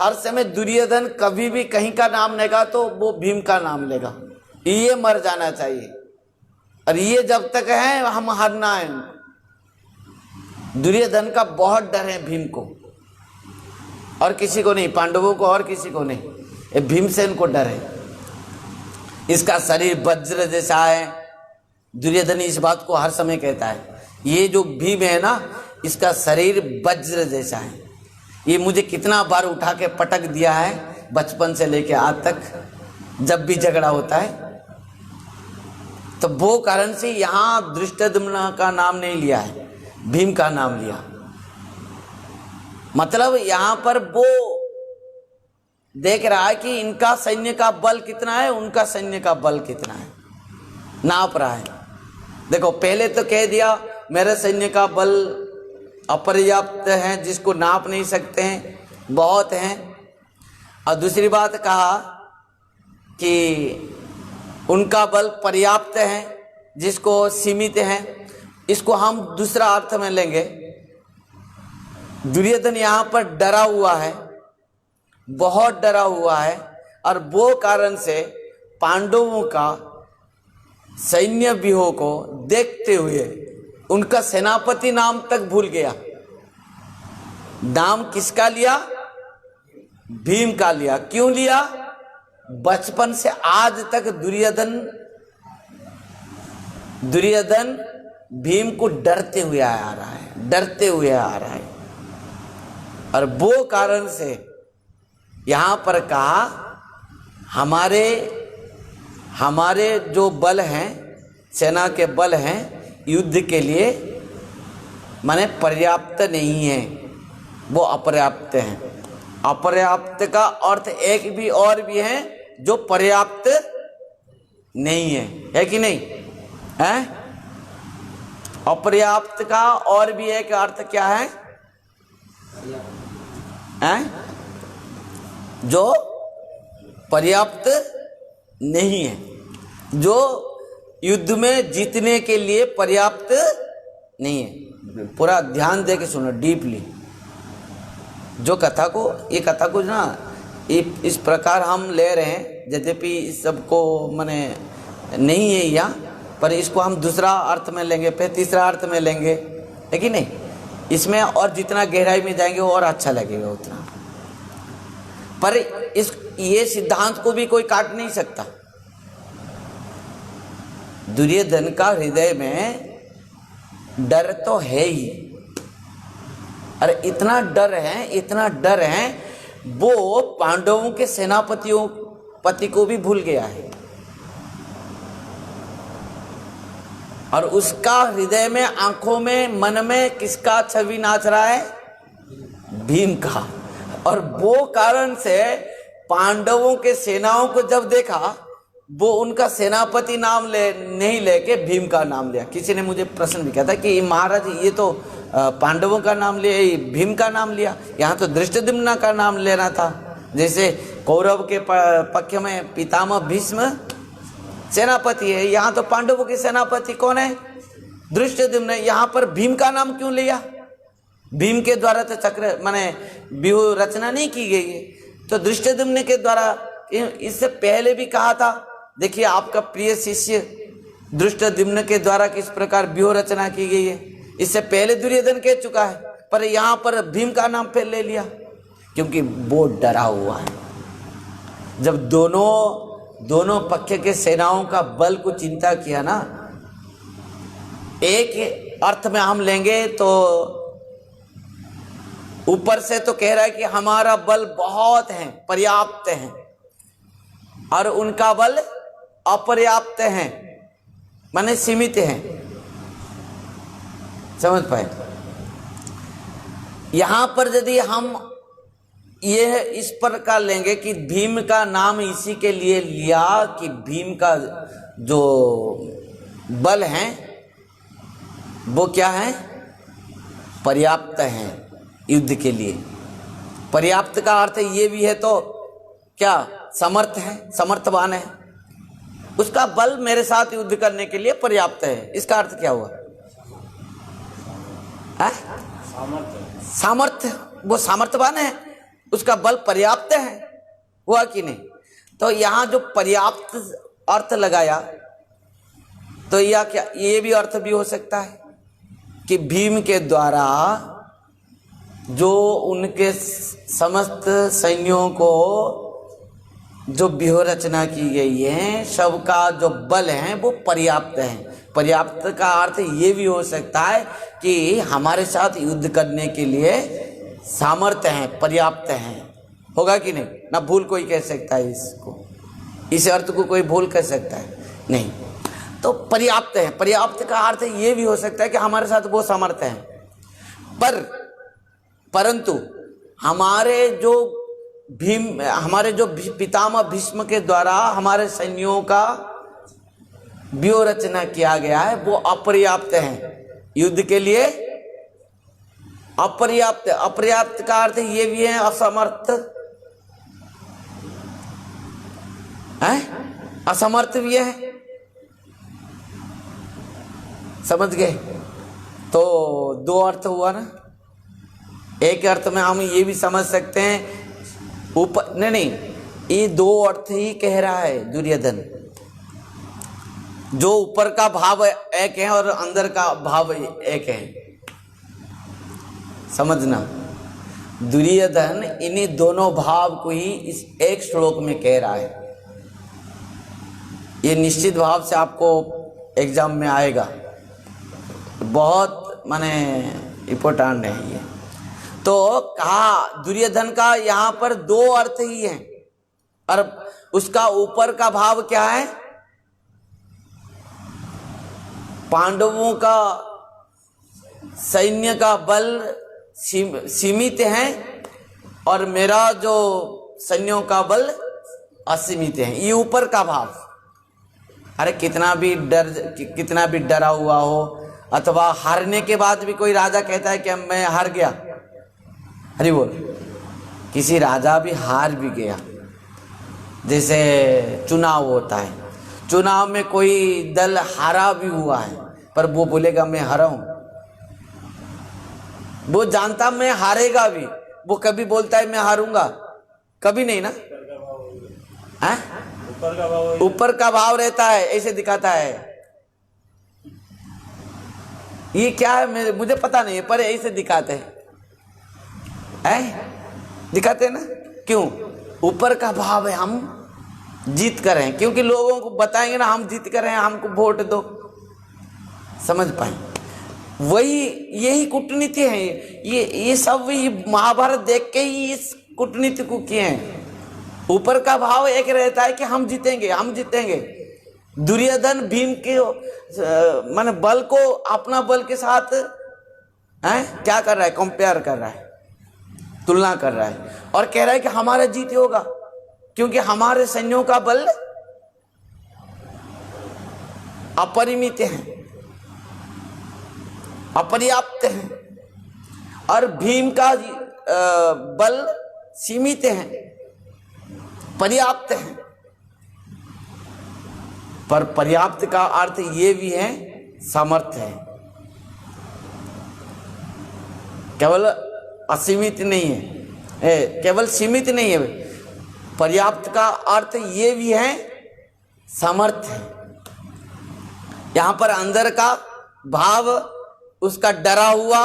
हर समय दुर्योधन कभी भी कहीं का नाम लेगा तो वो भीम का नाम लेगा, ये मर जाना चाहिए। और ये जब तक है हम हारना है। दुर्योधन का बहुत डर है भीम को, और किसी को नहीं, पांडवों को और किसी को नहीं, ये भीमसेन को डर है। इसका शरीर वज्र जैसा है, दुर्योधन इस बात को हर समय कहता है। ये जो भीम है ना, इसका शरीर वज्र जैसा है, ये मुझे कितना बार उठा के पटक दिया है बचपन से लेके आज तक, जब भी झगड़ा होता है। तो वो कारण से यहाँ धृष्टद्युम्न का नाम नहीं लिया है, भीम का नाम लिया। मतलब यहाँ पर वो देख रहा है कि इनका सैन्य का बल कितना है, उनका सैन्य का बल कितना है, नाप रहा है। देखो पहले तो कह दिया मेरे सैन्य का बल अपर्याप्त है, जिसको नाप नहीं सकते हैं, बहुत हैं। और दूसरी बात कहा कि उनका बल पर्याप्त है, जिसको सीमित है। इसको हम दूसरा अर्थ में लेंगे। दुर्योधन यहाँ पर डरा हुआ है, बहुत डरा हुआ है, और वो कारण से पांडवों का सैन्य व्यूह को देखते हुए उनका सेनापति नाम तक भूल गया। नाम किसका लिया? भीम का लिया। क्यों लिया? बचपन से आज तक दुर्योधन भीम को डरते हुए आ रहा है, डरते हुए आ रहा है। और वो कारण से यहां पर कहा हमारे जो बल हैं, सेना के बल हैं, युद्ध के लिए माने पर्याप्त नहीं है, वो अपर्याप्त हैं। अपर्याप्त का अर्थ एक भी और भी है, जो पर्याप्त नहीं है कि नहीं है? अपर्याप्त का और भी एक अर्थ क्या है? जो पर्याप्त नहीं है, जो युद्ध में जीतने के लिए पर्याप्त नहीं है। पूरा ध्यान दे के सुनो डीपली। जो कथा को ना इस प्रकार हम ले रहे हैं, यद्यपि सबको माने नहीं है यहाँ, पर इसको हम दूसरा अर्थ में लेंगे, फिर तीसरा अर्थ में लेंगे, है कि नहीं? इसमें और जितना गहराई में जाएंगे वो और अच्छा लगेगा उतना। पर ये सिद्धांत को भी कोई काट नहीं सकता। दुर्योधन का हृदय में डर तो है ही। अरे इतना डर है, वो पांडवों के सेनापति को भी भूल गया है। और उसका हृदय में, आंखों में, मन में किसका छवि नाच रहा है? भीम का। और वो कारण से पांडवों के सेनाओं को जब देखा, वो उनका सेनापति नाम नहीं लेके भीम का नाम लिया। किसी ने मुझे प्रश्न भी किया था कि महाराज ये तो पांडवों का नाम लिया, भीम का नाम लिया, यहाँ तो धृष्टद्युम्न का नाम लेना था। जैसे कौरव के पक्ष में पितामह भीष्म सेनापति है, यहाँ तो पांडवों के सेनापति कौन है? धृष्टद्युम्न। यहाँ पर भीम का नाम क्यों लिया? भीम के द्वारा तो चक्र माने व्यूह रचना नहीं की गई है, तो धृष्टद्युम्न के द्वारा। इससे पहले भी कहा था, देखिए आपका प्रिय शिष्य धृष्टद्युम्न के द्वारा किस प्रकार व्यूह रचना की गई है। इससे पहले दुर्योधन कह चुका है, पर यहाँ पर भीम का नाम फिर ले लिया, क्योंकि वो डरा हुआ है। जब दोनों पक्ष के सेनाओं का बल को चिंता किया ना, एक अर्थ में हम लेंगे तो ऊपर से तो कह रहा है कि हमारा बल बहुत है, पर्याप्त है, और उनका बल अपर्याप्त है, माने सीमित है। समझ पाए? यहां पर यदि हम ये इस प्रकार लेंगे कि भीम का नाम इसी के लिए लिया कि भीम का जो बल है वो क्या है? पर्याप्त है युद्ध के लिए। पर्याप्त का अर्थ ये भी है तो क्या? समर्थ है, समर्थवान है, उसका बल मेरे साथ युद्ध करने के लिए पर्याप्त है। इसका अर्थ क्या हुआ? सामर्थ्य, वो सामर्थ्यवान है, उसका बल पर्याप्त है, हुआ कि नहीं? तो यहां जो पर्याप्त अर्थ लगाया तो यह क्या, ये भी अर्थ भी हो सकता है कि भीम के द्वारा जो उनके समस्त सैन्यों को जो व्यूह रचना की गई है, सबका जो बल है वो पर्याप्त है। पर्याप्त का अर्थ ये भी हो सकता है कि हमारे साथ युद्ध करने के लिए सामर्थ्य है, पर्याप्त है। होगा कि नहीं? ना भूल कोई कह सकता है इसको, इस अर्थ को कोई भूल कह सकता है? नहीं। तो पर्याप्त है, पर्याप्त का अर्थ ये भी हो सकता है कि हमारे साथ वो सामर्थ्य है, परंतु हमारे जो पितामह भीष्म के द्वारा हमारे सैन्यों का व्यूह रचना किया गया है वो अपर्याप्त है युद्ध के लिए। अपर्याप्त, अपर्याप्त का अर्थ ये भी है असमर्थ है, असमर्थ भी है। समझ गए? तो दो अर्थ हुआ ना। एक अर्थ में हम ये भी समझ सकते हैं ऊपर, नहीं, ये दो अर्थ ही कह रहा है दुर्योधन। जो ऊपर का भाव एक है और अंदर का भाव एक है, समझना। दुर्योधन इन्हीं दोनों भाव को ही इस एक श्लोक में कह रहा है। ये निश्चित भाव से आपको एग्जाम में आएगा, बहुत माने इम्पोर्टेंट है ये। तो कहा दुर्योधन का यहाँ पर दो अर्थ ही हैं, और उसका ऊपर का भाव क्या है? पांडवों का सैन्य का बल सीमित है और मेरा जो सैन्यों का बल असीमित है, ये ऊपर का भाव। अरे कितना भी डरा हुआ हो, अथवा हारने के बाद भी कोई राजा कहता है कि मैं हार गया, हरि बोल, किसी राजा भी हार भी गया, जैसे चुनाव होता है, चुनाव में कोई दल हारा भी हुआ है पर वो बोलेगा मैं हारा हूं, वो जानता मैं हारेगा भी, वो कभी बोलता है मैं हारूंगा? कभी नहीं ना। ऊपर का भाव रहता है, ऐसे दिखाता है। ये क्या है मुझे पता नहीं है, पर ऐसे दिखाते हैं, दिखाते हैं ना। क्यों? ऊपर का भाव है हम जीत कर रहे हैं, क्योंकि लोगों को बताएंगे ना हम जीत कर रहे हैं, हमको वोट दो। समझ पाए? वही यही कूटनीति है। ये सब ये महाभारत देख के ही इस कूटनीति को किए हैं। ऊपर का भाव एक रहता है कि हम जीतेंगे, हम जीतेंगे। दुर्योधन भीम के माने बल को अपना बल के साथ क्या कर रहा है? कंपेयर कर रहा है, तुलना कर रहा है, और कह रहा है कि हमारा जीत होगा, क्योंकि हमारे सैन्यों का बल अपरिमित है, अपर्याप्त है, और भीम का बल सीमित है, पर्याप्त है। पर पर्याप्त का अर्थ ये भी है सामर्थ्य है, केवल असीमित नहीं है, केवल सीमित नहीं है। पर्याप्त का अर्थ ये भी है सामर्थ्य है। यहां पर अंदर का भाव, उसका डरा हुआ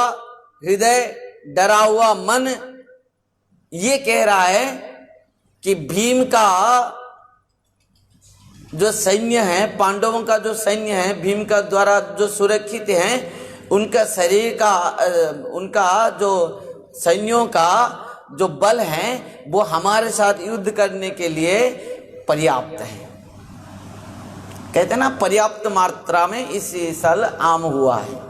हृदय, डरा हुआ मन ये कह रहा है कि भीम का जो सैन्य है, पांडवों का जो सैन्य है, भीम का द्वारा जो सुरक्षित है, उनका शरीर का, उनका जो सैन्यों का जो बल है वो हमारे साथ युद्ध करने के लिए पर्याप्त है। कहते हैं ना पर्याप्त मात्रा में इस साल आम हुआ है।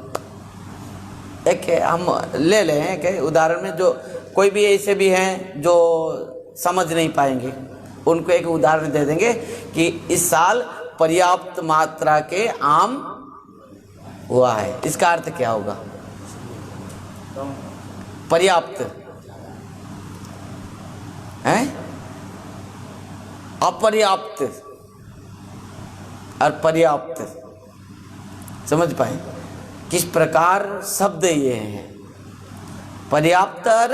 एक हम ले लें कि उदाहरण में जो कोई भी ऐसे भी हैं जो समझ नहीं पाएंगे, उनको एक उदाहरण दे देंगे कि इस साल पर्याप्त मात्रा के आम हुआ है। इसका अर्थ क्या होगा? पर्याप्त है, अपर्याप्त और पर्याप्त। समझ पाए किस प्रकार शब्द ये हैं, पर्याप्त और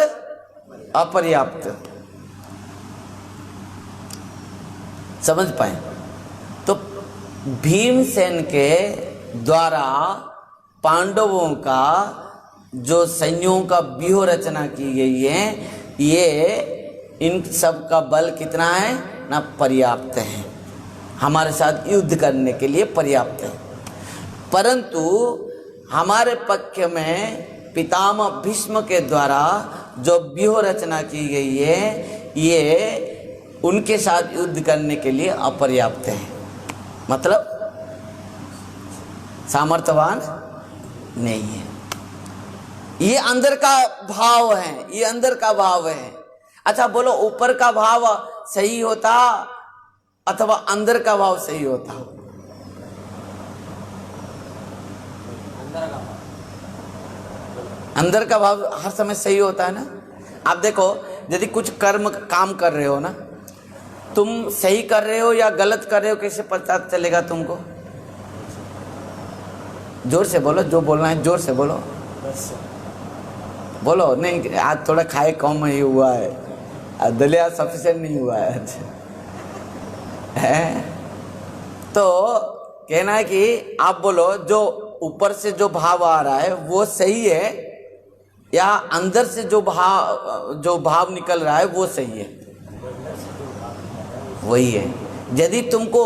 अपर्याप्त। समझ पाए? तो भीमसेन के द्वारा पांडवों का जो सैन्यों का व्यूह रचना की गई है, ये इन सब का बल कितना है ना? पर्याप्त है, हमारे साथ युद्ध करने के लिए पर्याप्त है। परंतु हमारे पक्ष में पितामह भीष्म के द्वारा जो व्यूह रचना की गई है, ये उनके साथ युद्ध करने के लिए अपर्याप्त है। मतलब सामर्थ्यवान नहीं है। ये अंदर का भाव है, ये अंदर का भाव है। अच्छा बोलो, ऊपर का भाव सही होता अथवा अंदर का भाव सही होता? अंदर का भाव हर समय सही होता है ना। आप देखो, यदि कुछ कर्म काम कर रहे हो ना, तुम सही कर रहे हो या गलत कर रहे हो, कैसे पता चलेगा तुमको? जोर से बोलो, जो बोलना है जोर से बोलो। बोलो नहीं, आज थोड़ा खाए कम ही हुआ है, दलिया सफिशिएंट नहीं हुआ है। तो कहना है कि आप बोलो जो ऊपर से जो भाव आ रहा है वो सही है या अंदर से जो भाव निकल रहा है वो सही है? वही है। यदि तुमको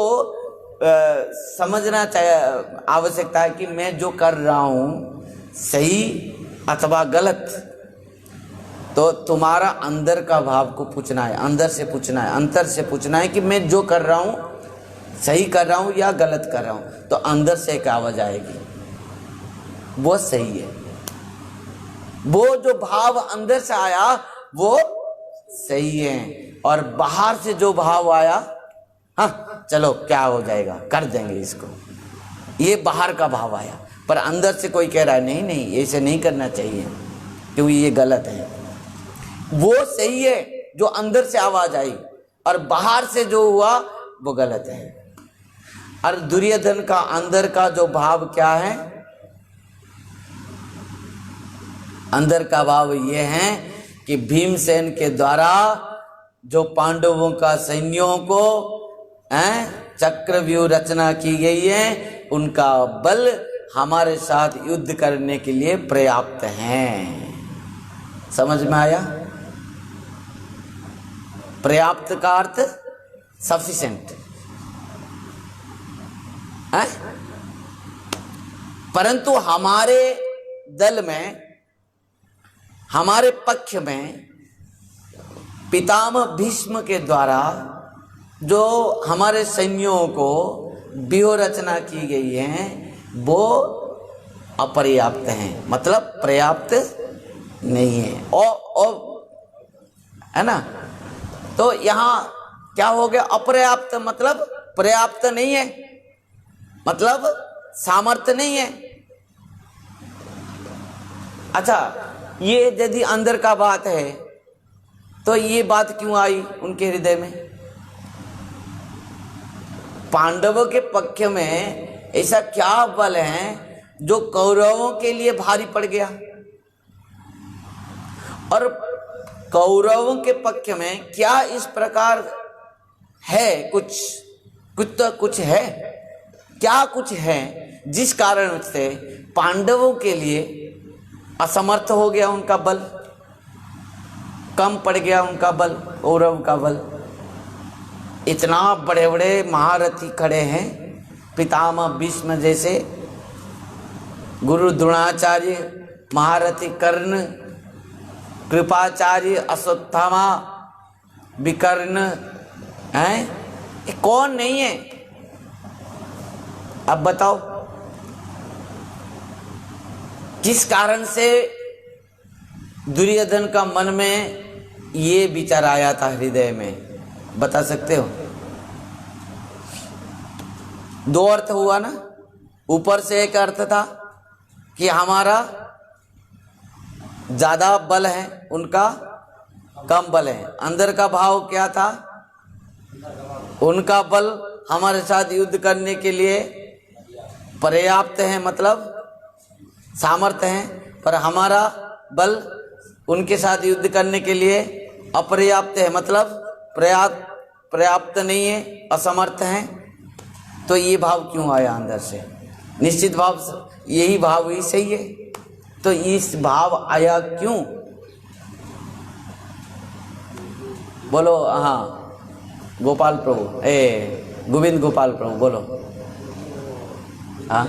समझना चाहिए, आवश्यकता है कि मैं जो कर रहा हूं सही अथवा गलत, तो तुम्हारा अंदर का भाव को पूछना है, अंदर से पूछना है, अंतर से पूछना है कि मैं जो कर रहा हूं सही कर रहा हूं या गलत कर रहा हूं। तो अंदर से एक आवाज आएगी, वो सही है। वो जो भाव अंदर से आया वो सही है, और बाहर से जो भाव आया, हाँ चलो क्या हो जाएगा, कर देंगे इसको, ये बाहर का भाव आया। पर अंदर से कोई कह रहा है नहीं नहीं ऐसे नहीं करना चाहिए क्योंकि ये गलत है। वो सही है जो अंदर से आवाज आई, और बाहर से जो हुआ वो गलत है। और दुर्योधन का अंदर का जो भाव क्या है? अंदर का भाव ये है कि भीमसेन के द्वारा जो पांडवों का सैन्यों को चक्रव्यूह रचना की गई है, उनका बल हमारे साथ युद्ध करने के लिए पर्याप्त है। समझ में आया? पर्याप्त का अर्थ सफिशिएंट है। परंतु हमारे दल में, हमारे पक्ष में पितामह भीष्म के द्वारा जो हमारे सैन्यों को व्यूह रचना की गई है वो अपर्याप्त है, मतलब पर्याप्त नहीं है। और है ना? तो यहाँ क्या हो गया? अपर्याप्त मतलब पर्याप्त नहीं है, मतलब सामर्थ्य नहीं है। अच्छा, ये यदि अंदर का बात है तो ये बात क्यों आई उनके हृदय में? पांडवों के पक्ष में ऐसा क्या बल है जो कौरवों के लिए भारी पड़ गया? और कौरवों के पक्ष में क्या इस प्रकार है? कुछ है, क्या कुछ है जिस कारण से पांडवों के लिए असमर्थ हो गया, उनका बल कम पड़ गया, उनका बल, कौरव का बल। इतना बड़े बड़े महारथी खड़े हैं, पितामह भीष्म जैसे, गुरु द्रोणाचार्य, महारथी कर्ण, कृपाचार्य, अश्वत्थामा, विकर्ण हैं, ये कौन नहीं है? अब बताओ किस कारण से दुर्योधन का मन में ये विचार आया था, हृदय में, बता सकते हो? दो अर्थ हुआ ना। ऊपर से एक अर्थ था कि हमारा ज्यादा बल है, उनका कम बल है। अंदर का भाव क्या था? उनका बल हमारे साथ युद्ध करने के लिए पर्याप्त है, मतलब सामर्थ्य है, पर हमारा बल उनके साथ युद्ध करने के लिए अपर्याप्त है, मतलब पर्याप्त नहीं है, असमर्थ है। तो ये भाव क्यों आया अंदर से? निश्चित भाव, यही भाव ही सही है। तो इस भाव आया क्यों? बोलो। हाँ, गोपाल प्रभु, गोविंद गोपाल प्रभु बोलो। हाँ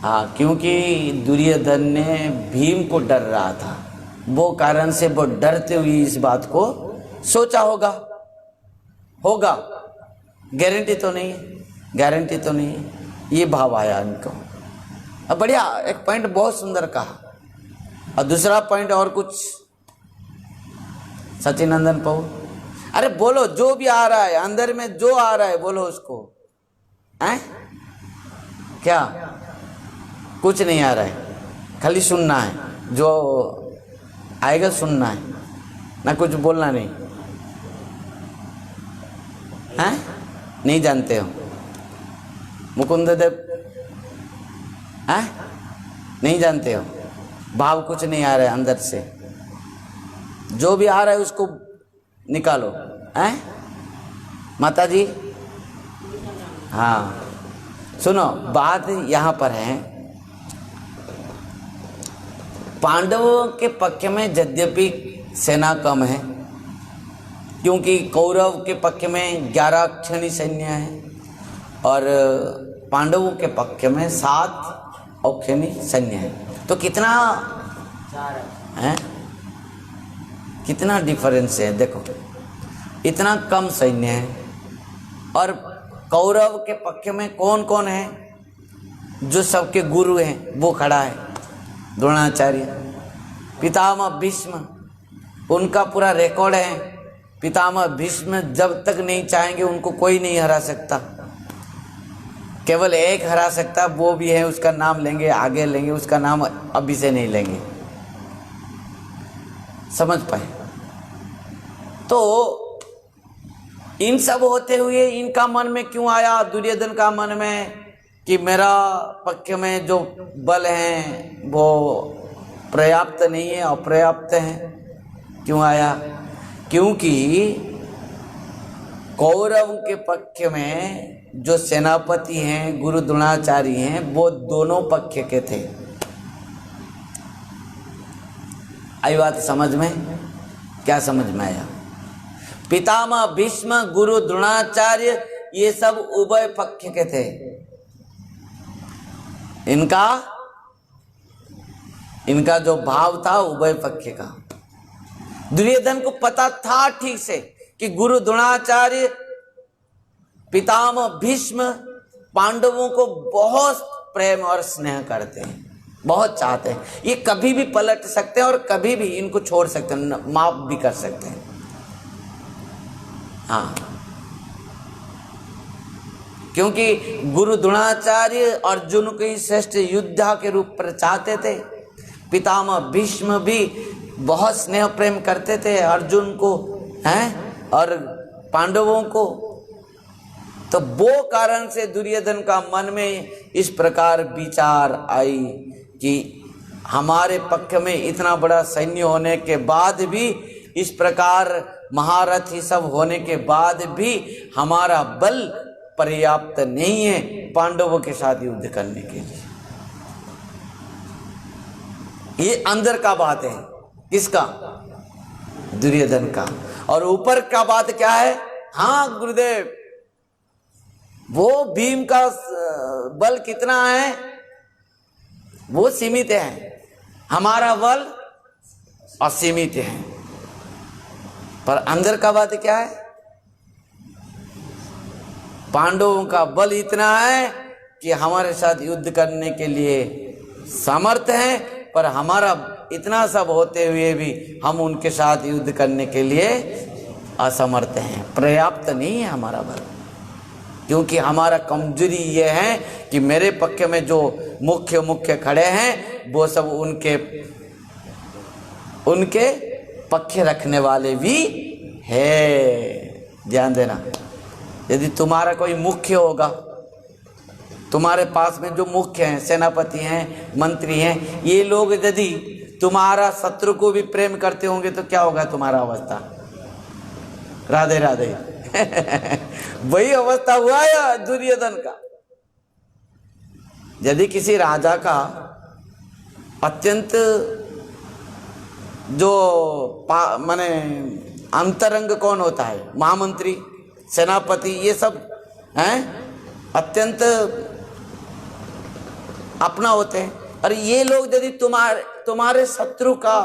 हाँ, क्योंकि दुर्योधन ने भीम को डर रहा था, वो कारण से वो डरते हुए इस बात को सोचा होगा। गारंटी तो नहीं है, ये भाव आया इनको। अब बढ़िया, एक पॉइंट बहुत सुंदर कहा। और दूसरा पॉइंट और कुछ सचिनंदन प्रभु, अरे बोलो, जो भी आ रहा है अंदर में, जो आ रहा है बोलो उसको। हैं? क्या कुछ नहीं आ रहा है, खाली सुनना है, जो आएगा सुनना है ना, कुछ बोलना नहीं है। नहीं जानते हो मुकुंद देव? हैं? नहीं जानते हो? भाव कुछ नहीं आ रहा है अंदर से, जो भी आ रहा है उसको निकालो। हैं माता जी? हाँ सुनो, बात यहाँ पर है, पांडवों के पक्ष में यद्यपि सेना कम है, क्योंकि कौरव के पक्ष में 11 अक्षणी सैन्य है और पांडवों के पक्ष में 7 अक्षणी सैन्य है। तो कितना है, कितना डिफरेंस है देखो। इतना कम सैन्य है और कौरव के पक्ष में कौन कौन है? जो सबके गुरु हैं वो खड़ा है, द्रोणाचार्य, पितामह भीष्म, उनका पूरा रिकॉर्ड है। पितामह भीष्म जब तक नहीं चाहेंगे उनको कोई नहीं हरा सकता, केवल एक हरा सकता, वो भी है, उसका नाम लेंगे, आगे लेंगे, उसका नाम अभी से नहीं लेंगे। समझ पाए? तो इन सब होते हुए इनका मन में क्यों आया, दुर्योधन का मन में, कि मेरा पक्ष में जो बल है वो पर्याप्त नहीं है, अपर्याप्त है। क्यों आया? क्योंकि कौरव के पक्ष में जो सेनापति हैं, गुरु द्रोणाचार्य हैं, वो दोनों पक्ष के थे। आई बात समझ में? क्या समझ में आया? पितामह भीष्म, गुरु द्रोणाचार्य, ये सब उभय पक्ष के थे। इनका जो भाव था उभय पक्ष का। दुर्योधन को पता था ठीक से कि गुरु द्रोणाचार्य, पितामह भीष्म पांडवों को बहुत प्रेम और स्नेह करते हैं, बहुत चाहते हैं। ये कभी भी पलट सकते हैं और कभी भी इनको छोड़ सकते हैं, माफ भी कर सकते हैं। हाँ, क्योंकि गुरु द्रोणाचार्य अर्जुन को ही श्रेष्ठ योद्धा के रूप पर चाहते थे। पितामह भीष्म भी बहुत स्नेह प्रेम करते थे अर्जुन को, हैं, और पांडवों को। तो वो कारण से दुर्योधन का मन में इस प्रकार विचार आई कि हमारे पक्ष में इतना बड़ा सैन्य होने के बाद भी, इस प्रकार महारथी सब होने के बाद भी हमारा बल पर्याप्त नहीं है पांडवों के साथ युद्ध करने के लिए। ये अंदर का बात है, किसका? दुर्योधन का। और ऊपर का बात क्या है? हाँ गुरुदेव, वो भीम का बल कितना है वो सीमित है, हमारा बल असीमित है। पर अंदर का बात क्या है? पांडवों का बल इतना है कि हमारे साथ युद्ध करने के लिए समर्थ हैं, पर हमारा इतना सब होते हुए भी हम उनके साथ युद्ध करने के लिए असमर्थ हैं, पर्याप्त नहीं है हमारा बल। क्योंकि हमारा कमजोरी ये है कि मेरे पक्ष में जो मुख्य खड़े हैं वो सब उनके पक्ष रखने वाले भी है। ध्यान देना, यदि तुम्हारा कोई मुख्य होगा, तुम्हारे पास में जो मुख्य हैं, सेनापति हैं, मंत्री हैं, ये लोग यदि तुम्हारा शत्रु को भी प्रेम करते होंगे तो क्या होगा तुम्हारा अवस्था? राधे राधे। वही अवस्था हुआ या दुर्योधन का। यदि किसी राजा का अत्यंत जो माने अंतरंग कौन होता है, महामंत्री, सेनापति, ये सब हैं अत्यंत अपना होते हैं, और ये लोग यदि तुम्हारे शत्रु का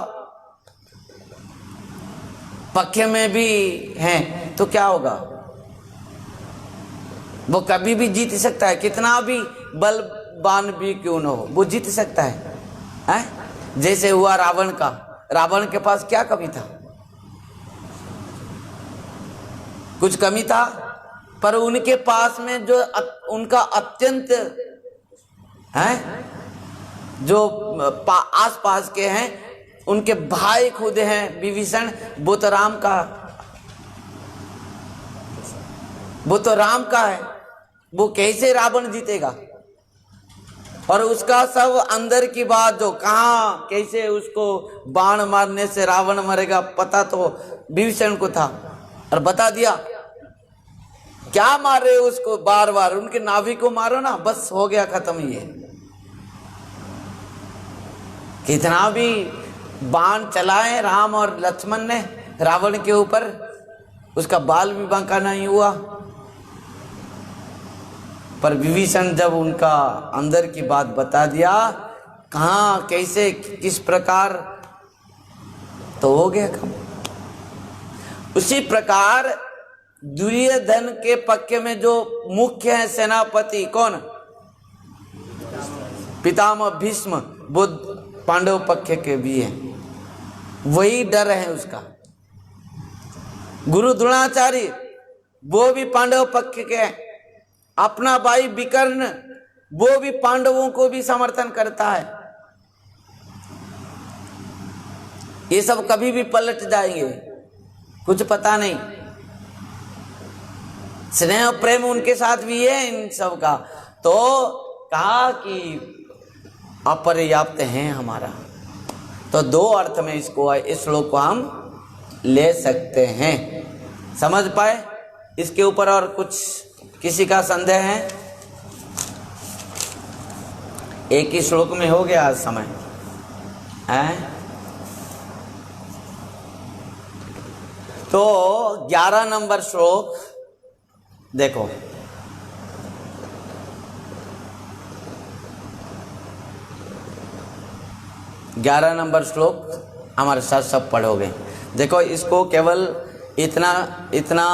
पक्ष में भी हैं तो क्या होगा? वो कभी भी जीत सकता है, कितना भी बलवान भी क्यों न हो, वो जीत सकता है? जैसे हुआ रावण का। रावण के पास क्या कमी था? कुछ कमी था, पर उनके पास में जो उनका अत्यंत है, जो आसपास के हैं, उनके भाई खुद हैं विभीषण, वो तो राम का है। वो कैसे रावण जीतेगा? और उसका सब अंदर की बात जो कहाँ कैसे उसको बाण मारने से रावण मरेगा पता तो विभीषण को था, और बता दिया। क्या मार रहे उसको बार बार? उनके नाभि को मारो ना, बस हो गया खत्म। ये कितना भी बाण चलाए राम और लक्ष्मण ने रावण के ऊपर, उसका बाल भी बांका नहीं हुआ। पर विभीषण जब उनका अंदर की बात बता दिया, कहाँ कैसे किस प्रकार, तो हो गया काम। उसी प्रकार दुर्योधन के पक्ष में जो मुख्य है सेनापति, कौन? पितामह भीष्म, वो पांडव पक्ष के भी हैं, वही डर है उसका। गुरु द्रोणाचार्य वो भी पांडव पक्ष के हैं। अपना भाई विकर्ण वो भी पांडवों को भी समर्थन करता है। ये सब कभी भी पलट जाएंगे, कुछ पता नहीं। स्नेह प्रेम उनके साथ भी है इन सब का। तो कहा कि अपर्याप्त है हमारा। तो दो अर्थ में इसको, इस श्लोक को हम ले सकते हैं। समझ पाए? इसके ऊपर और कुछ किसी का संदेह है? एक ही श्लोक में हो गया आज समय है। तो 11 नंबर श्लोक देखो। ग्यारह नंबर श्लोक हमारे साथ सब पढ़ोगे। देखो, इसको केवल इतना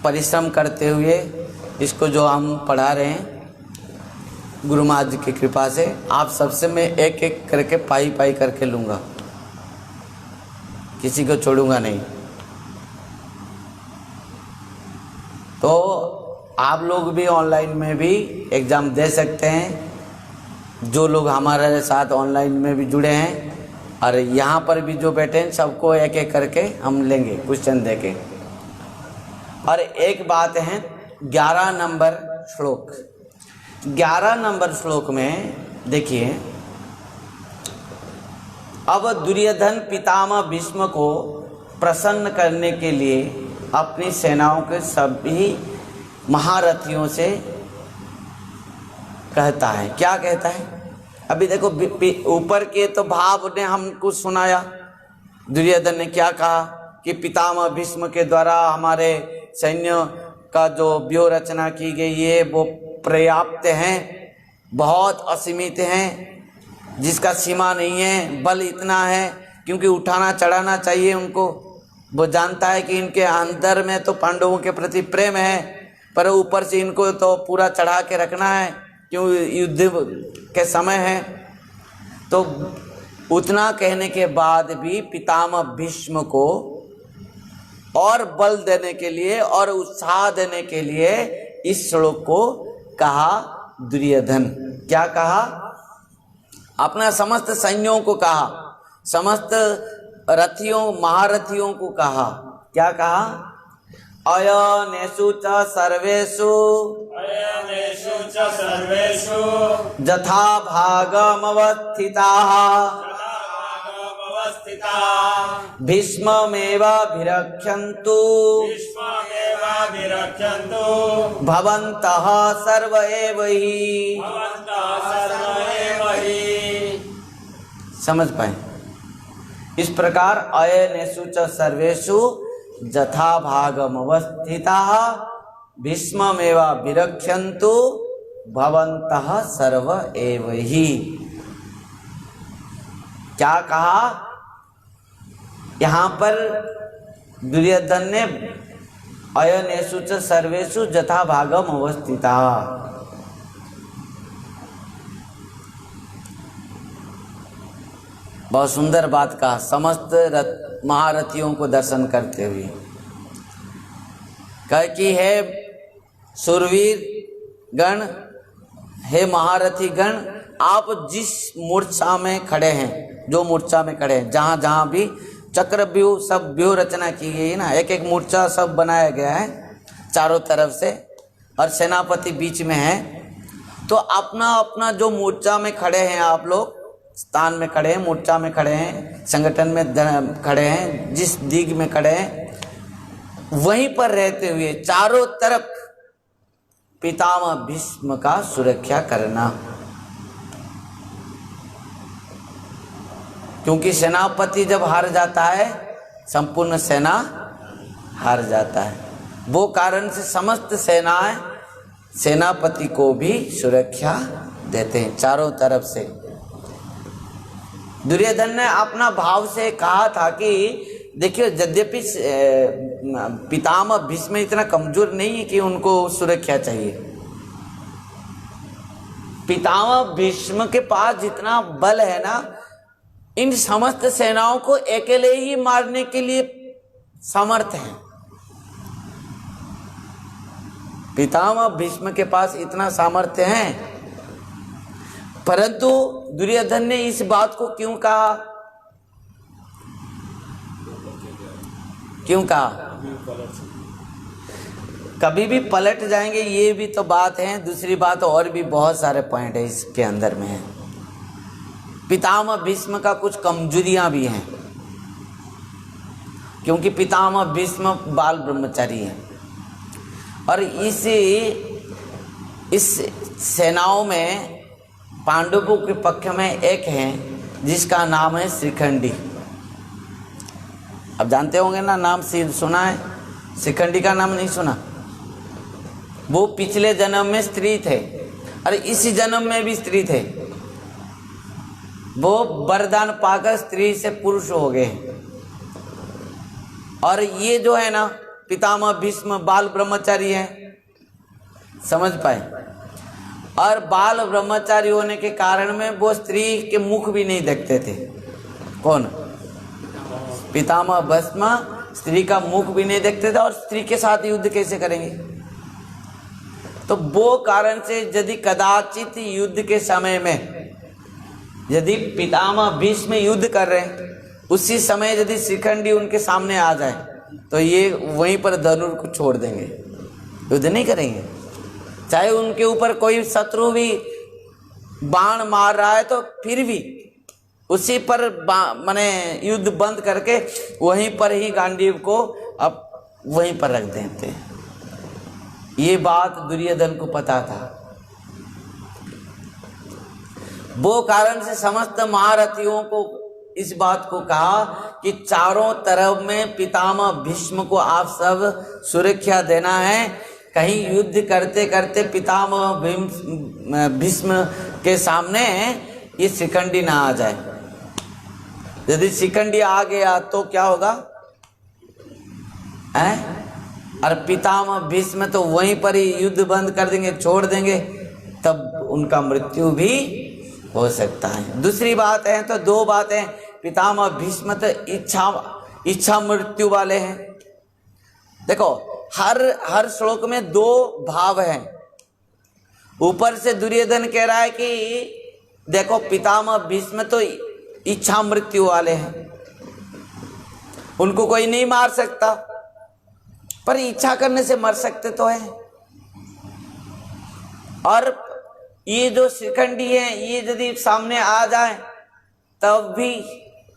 परिश्रम करते हुए इसको जो हम पढ़ा रहे हैं गुरु महाराज जी की कृपा से, आप सबसे मैं एक एक करके पाई करके लूँगा, किसी को छोड़ूंगा नहीं। तो आप लोग भी ऑनलाइन में भी एग्ज़ाम दे सकते हैं। जो लोग हमारे साथ ऑनलाइन में भी जुड़े हैं और यहाँ पर भी जो बैठे हैं, सबको एक एक करके हम लेंगे क्वेश्चन देके। और एक बात है, 11 नंबर श्लोक, 11 नंबर श्लोक में देखिए, अब दुर्योधन पितामह भीष्म को प्रसन्न करने के लिए अपनी सेनाओं के सभी महारथियों से कहता है। क्या कहता है? अभी देखो, ऊपर के तो भाव ने हमको सुनाया। दुर्योधन ने क्या कहा कि पितामह भीष्म के द्वारा हमारे सैन्य का जो व्यूह रचना की गई है वो पर्याप्त हैं, बहुत असीमित हैं, जिसका सीमा नहीं है, बल इतना है, क्योंकि उठाना चढ़ाना चाहिए उनको। वो जानता है कि इनके अंदर में तो पांडवों के प्रति प्रेम है, पर ऊपर से इनको तो पूरा चढ़ा के रखना है, क्यों युद्ध के समय है। तो उतना कहने के बाद भी पितामह भीष्म को और बल देने के लिए और उत्साह देने के लिए इस श्लोक को कहा दुर्योधन। क्या कहा? अपना समस्त सैन्यों को कहा, समस्त रथियों महारथियों को कहा। क्या कहा? अयनेषु च सर्वेषु यथा भागमवस्थिताः भीष्ममेवाभिरक्षन्तु भवन्तः सर्व एव हि। समझ पाए? इस प्रकार अयनेषु च सर्वेषु यथा भागमवस्थिताः भीष्ममेवाभिरक्षन्तु भवन्तः सर्व एव हि। क्या कहा? यहाँ पर दुर्योधन ने अयनेषु च सर्वेषु यथा भागम अवस्थिताः, बहुत सुंदर बात कहा। समस्त महारथियों को दर्शन करते हुए कह कि हे शूरवीर गण, हे महारथी गण, आप जिस मूर्छा में खड़े हैं, जो मूर्छा में खड़े हैं, जहाँ जहाँ भी चक्रव्यूह सब व्यूह रचना की गई है ना, एक एक मूर्छा सब बनाया गया है चारों तरफ से, और सेनापति बीच में है। तो अपना अपना जो मूर्छा में खड़े हैं, आप लोग स्थान में खड़े हैं, मूर्छा में खड़े हैं, संगठन में खड़े हैं, जिस दिग में खड़े हैं, वहीं पर रहते हुए चारों तरफ पितामह भीष्म का सुरक्षा करना। क्योंकि सेनापति जब हार जाता है, संपूर्ण सेना हार जाता है। वो कारण से समस्त सेनाएं सेनापति को भी सुरक्षा देते हैं चारों तरफ से। दुर्योधन ने अपना भाव से कहा था कि देखिए, यद्यपि पितामह भीष्म इतना कमजोर नहीं है कि उनको सुरक्षा चाहिए। पितामह भीष्म के पास जितना बल है ना, इन समस्त सेनाओं को अकेले ही मारने के लिए समर्थ है। पितामह भीष्म के पास इतना सामर्थ्य है, परंतु दुर्योधन ने इस बात को क्यों कहा? क्यों कहा? कभी भी पलट जाएंगे, ये भी तो बात है। दूसरी बात और भी बहुत सारे पॉइंट है इसके अंदर में है। पितामह भीष्म का कुछ कमजोरियां भी हैं, क्योंकि पितामह भीष्म बाल ब्रह्मचारी हैं, और इस सेनाओं में पांडवों के पक्ष में एक है जिसका नाम है शिखंडी। अब जानते होंगे ना, नाम सुना है? शिखंडी का नाम नहीं सुना? वो पिछले जन्म में स्त्री थे और इसी जन्म में भी स्त्री थे। वो वरदान पाकर स्त्री से पुरुष हो गए। और ये जो है ना, पितामह भीष्म बाल ब्रह्मचारी हैं, समझ पाए? और बाल ब्रह्मचारी होने के कारण में वो स्त्री के मुख भी नहीं देखते थे। कौन? पितामह भीष्म स्त्री का मुख भी नहीं देखते थे, और स्त्री के साथ युद्ध कैसे करेंगे? तो वो कारण से यदि कदाचित युद्ध के समय में यदि पितामह भीष्म युद्ध कर रहे हैं, उसी समय यदि शिखंडी उनके सामने आ जाए, तो ये वहीं पर धनुर को छोड़ देंगे, युद्ध नहीं करेंगे। चाहे उनके ऊपर कोई शत्रु भी बाण मार रहा है, तो फिर भी उसी पर माने युद्ध बंद करके वहीं पर ही गांडीव को अब वहीं पर रख देते हैं। ये बात दुर्योधन को पता था। वो कारण से समस्त महारथियों को इस बात को कहा कि चारों तरफ में पितामह भीष्म को आप सब सुरक्षा देना है। कहीं युद्ध करते करते पितामह भीष्म के सामने ये शिखंडी ना आ जाए। यदि शिखंडी आ गया तो क्या होगा? और पितामह भीष्म तो वहीं पर ही युद्ध बंद कर देंगे, छोड़ देंगे, तब उनका मृत्यु भी हो सकता है। दूसरी बात है, तो दो बातें, पितामह भीष्म तो इच्छा मृत्यु वाले हैं। देखो हर श्लोक में दो भाव हैं। ऊपर से दुर्योधन कह रहा है कि देखो पितामह भीष्म तो इच्छा मृत्यु वाले हैं, उनको कोई नहीं मार सकता, पर इच्छा करने से मर सकते तो हैं। और ये जो शिखंडी है, ये यदि सामने आ जाए तब भी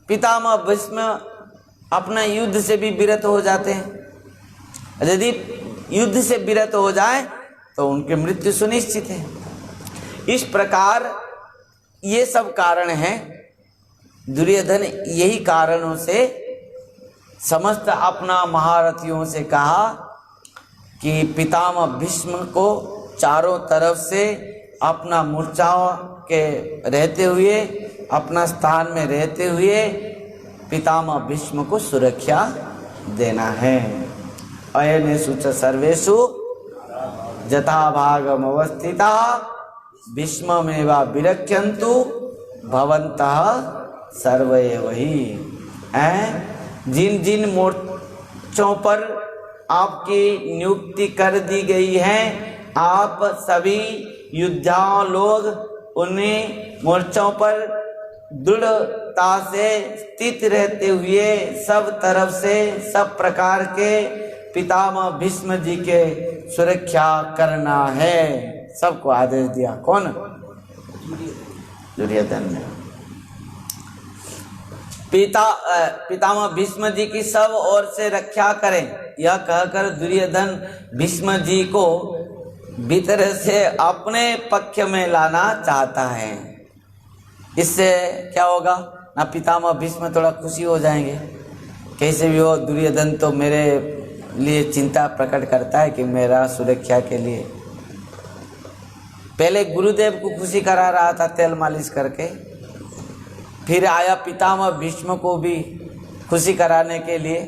पितामह भीष्म अपना युद्ध से भी विरत हो जाते हैं। यदि युद्ध से विरत हो जाए तो उनकी मृत्यु सुनिश्चित है। इस प्रकार ये सब कारण हैं। दुर्योधन यही कारणों से समस्त अपना महारथियों से कहा कि पितामह भीष्म को चारों तरफ से अपना मूर्छा के रहते हुए, अपना स्थान में रहते हुए पितामह भीष्म को सुरक्षा देना है। अयनेषु च सर्वेषु यथा भागम अवस्थिता भीष्ममेवा विरक्ष्यन्तु भवन्तः सर्व एव हि। जिन जिन मोर्चों पर आपकी नियुक्ति कर दी गई है, आप सभी योद्धा लोग उन्हीं मोर्चों पर दृढ़ता से स्थित रहते हुए सब तरफ से सब प्रकार के पितामह भीष्म जी के सुरक्षा करना है। सबको आदेश दिया। कौन? दुर्योधन ने। पितामह भीष्म जी की सब ओर से रक्षा करें, यह कहकर दुर्योधन भीष्म जी को भीतर से अपने पक्ष में लाना चाहता है। इससे क्या होगा ना, पितामह भीष्म थोड़ा खुशी हो जाएंगे। कैसे भी हो, दुर्योधन तो मेरे लिए चिंता प्रकट करता है कि मेरा सुरक्षा के लिए। पहले गुरुदेव को खुशी करा रहा था तेल मालिश करके, फिर आया पितामह भीष्म को भी खुशी कराने के लिए।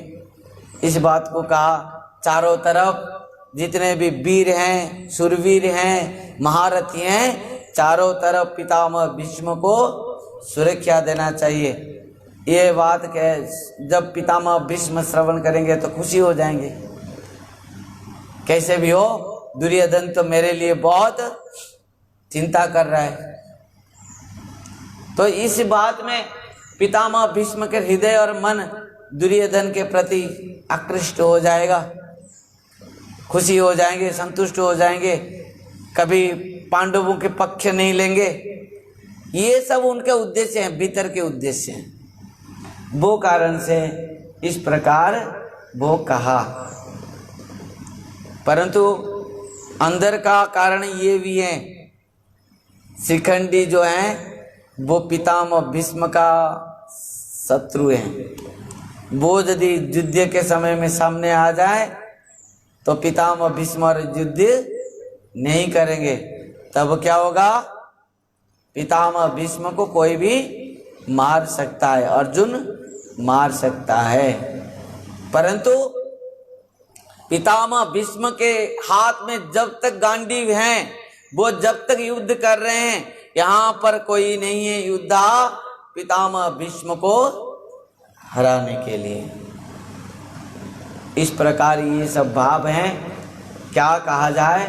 इस बात को कहा चारों तरफ जितने भी वीर हैं, शूरवीर हैं, महारथी हैं, चारों तरफ पितामह भीष्म को सुरक्षा देना चाहिए। ये बात के जब पितामह भीष्म श्रवण करेंगे तो खुशी हो जाएंगे। कैसे भी हो, दुर्योधन तो मेरे लिए बहुत चिंता कर रहा है। तो इस बात में पितामह भीष्म के हृदय और मन दुर्योधन के प्रति आकृष्ट हो जाएगा, खुशी हो जाएंगे, संतुष्ट हो जाएंगे, कभी पांडवों के पक्ष नहीं लेंगे। ये सब उनके उद्देश्य हैं, भीतर के उद्देश्य हैं। वो कारण से इस प्रकार वो कहा। परंतु अंदर का कारण ये भी है, शिखंडी जो हैं वो पितामह भीष्म का शत्रु हैं। वो यदि युद्ध के समय में सामने आ जाए तो पितामह भीष्म और युद्ध नहीं करेंगे। तब क्या होगा, पितामह भीष्म को कोई भी मार सकता है, अर्जुन मार सकता है। परंतु पितामह भीष्म के हाथ में जब तक गांडीव हैं, वो जब तक युद्ध कर रहे हैं, यहाँ पर कोई नहीं है योद्धा पितामह भीष्म को हराने के लिए। इस प्रकार ये सब भाव हैं। क्या कहा जाए,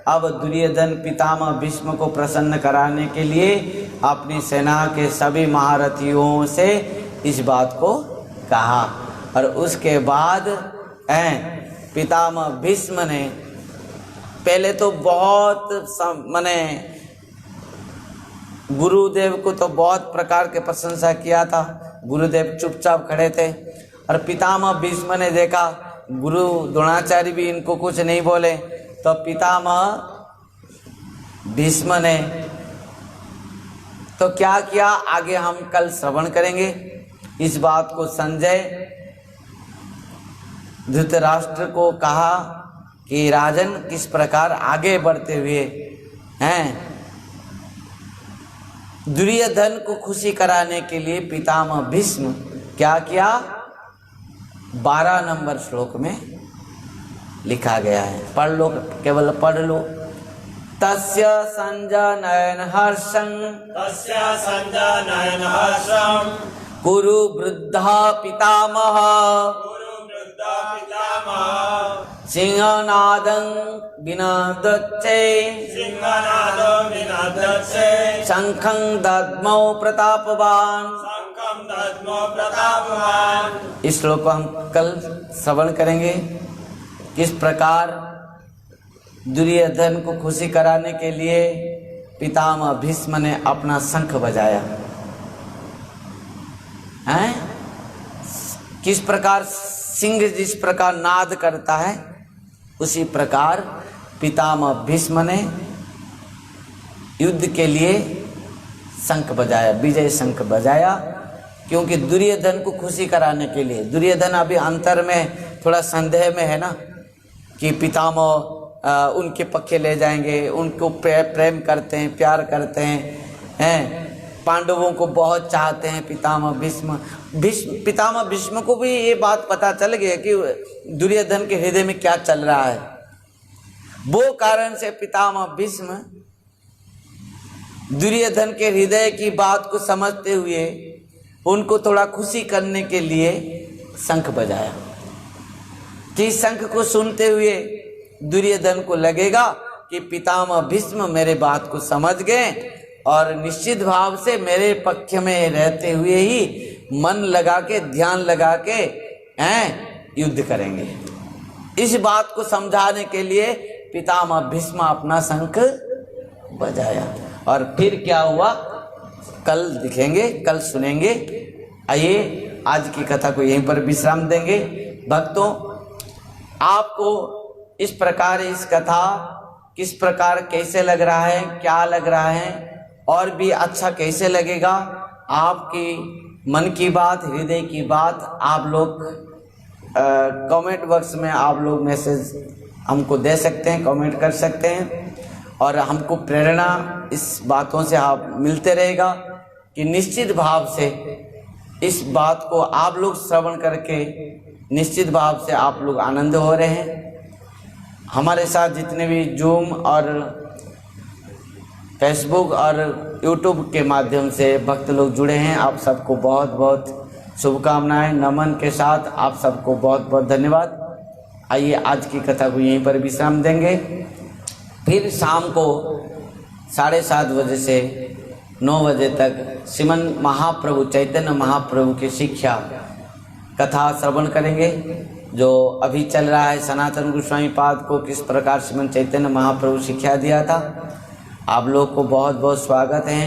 अब दुर्योधन पितामह भीष्म को प्रसन्न कराने के लिए अपनी सेना के सभी महारथियों से इस बात को कहा। और उसके बाद पितामह भीष्म ने पहले तो बहुत माने गुरुदेव को तो बहुत प्रकार के प्रशंसा किया था। गुरुदेव चुपचाप खड़े थे और पितामह भीष्म ने देखा गुरु द्रोणाचार्य भी इनको कुछ नहीं बोले, तो पितामह भीष्म ने तो क्या किया आगे हम कल श्रवण करेंगे। इस बात को संजय धृतराष्ट्र को कहा कि राजन किस प्रकार आगे बढ़ते हुए हैं दुर्योधन को खुशी कराने के लिए पितामह भीष्म क्या किया, 12 नंबर श्लोक में लिखा गया है। पढ़ लो, केवल पढ़ लो। तस्य संजनयन हर्षं कुरु वृद्धा पितामह सिंहनादं विनदच्चे शंखं दद्मौ प्रतापवान। इस श्लोक को हम कल श्रवण करेंगे। किस प्रकार दुर्योधन को खुशी कराने के लिए पितामह भीष्म ने अपना शंख बजाया है। किस प्रकार सिंह जिस प्रकार नाद करता है, उसी प्रकार पितामह भीष्म ने युद्ध के लिए शंख बजाया, विजय शंख बजाया। क्योंकि दुर्योधन को खुशी कराने के लिए, दुर्योधन अभी अंतर में थोड़ा संदेह में है ना कि पितामह उनके पक्के ले जाएंगे, उनको प्रेम करते हैं, प्यार करते हैं, पांडवों को बहुत चाहते हैं पितामह भीष्म। पितामह भीष्म को भी ये बात पता चल गया कि दुर्योधन के हृदय में क्या चल रहा है। वो कारण से पितामह भीष्म दुर्योधन के हृदय की बात को समझते हुए उनको थोड़ा खुशी करने के लिए शंख बजाया कि शंख को सुनते हुए दुर्योधन को लगेगा कि पितामह भीष्म मेरे बात को समझ गए और निश्चित भाव से मेरे पक्ष में रहते हुए ही मन लगा के, ध्यान लगा के युद्ध करेंगे। इस बात को समझाने के लिए पितामह भीष्म अपना शंख बजाया। और फिर क्या हुआ कल दिखेंगे, कल सुनेंगे। आइए आज की कथा को यहीं पर विश्राम देंगे। भक्तों, आपको इस प्रकार इस कथा किस प्रकार कैसे लग रहा है, क्या लग रहा है, और भी अच्छा कैसे लगेगा, आपकी मन की बात, हृदय की बात आप लोग कमेंट बॉक्स में आप लोग मैसेज हमको दे सकते हैं, कमेंट कर सकते हैं। और हमको प्रेरणा इस बातों से आप मिलते रहेगा कि निश्चित भाव से इस बात को आप लोग श्रवण करके निश्चित भाव से आप लोग आनंद हो रहे हैं। हमारे साथ जितने भी जूम और फेसबुक और यूट्यूब के माध्यम से भक्त लोग जुड़े हैं, आप सबको बहुत बहुत शुभकामनाएं। नमन के साथ आप सबको बहुत बहुत धन्यवाद। आइए आज की कथा को यहीं पर विश्राम देंगे। फिर शाम को 7:30 बजे से 9 बजे तक श्रीमन महाप्रभु चैतन्य महाप्रभु की शिक्षा कथा श्रवण करेंगे, जो अभी चल रहा है। सनातन गोस्वामी पाद को किस प्रकार श्रीमन चैतन्य महाप्रभु शिक्षा दिया था। आप लोग को बहुत बहुत स्वागत है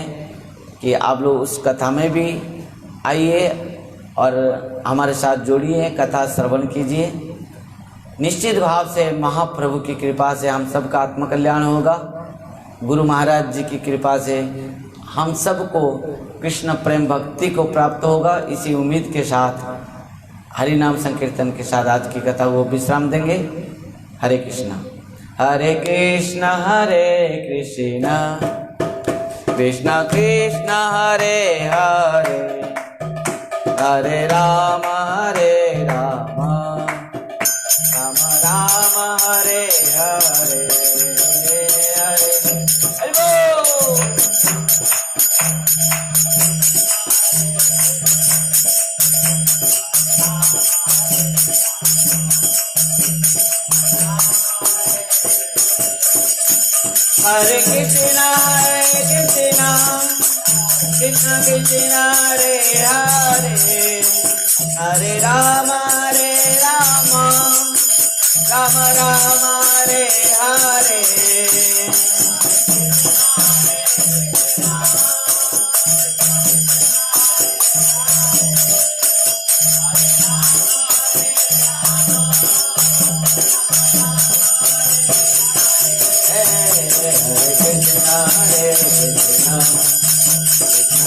कि आप लोग उस कथा में भी आइए और हमारे साथ जोड़िए, कथा श्रवण कीजिए। निश्चित भाव से महाप्रभु की कृपा से हम सबका आत्मकल्याण होगा। गुरु महाराज जी की कृपा से हम सबको कृष्ण प्रेम भक्ति को प्राप्त होगा। इसी उम्मीद के साथ हरि नाम संकीर्तन के साथ आज की कथा वो विश्राम देंगे। हरे कृष्ण हरे कृष्ण कृष्ण कृष्ण हरे हरे, हरे राम राम राम हरे हरे, हरे बोल। हरे कृष्ण कृष्ण कृष्ण हरे हरे, हरे राम राम राम हरे हरे।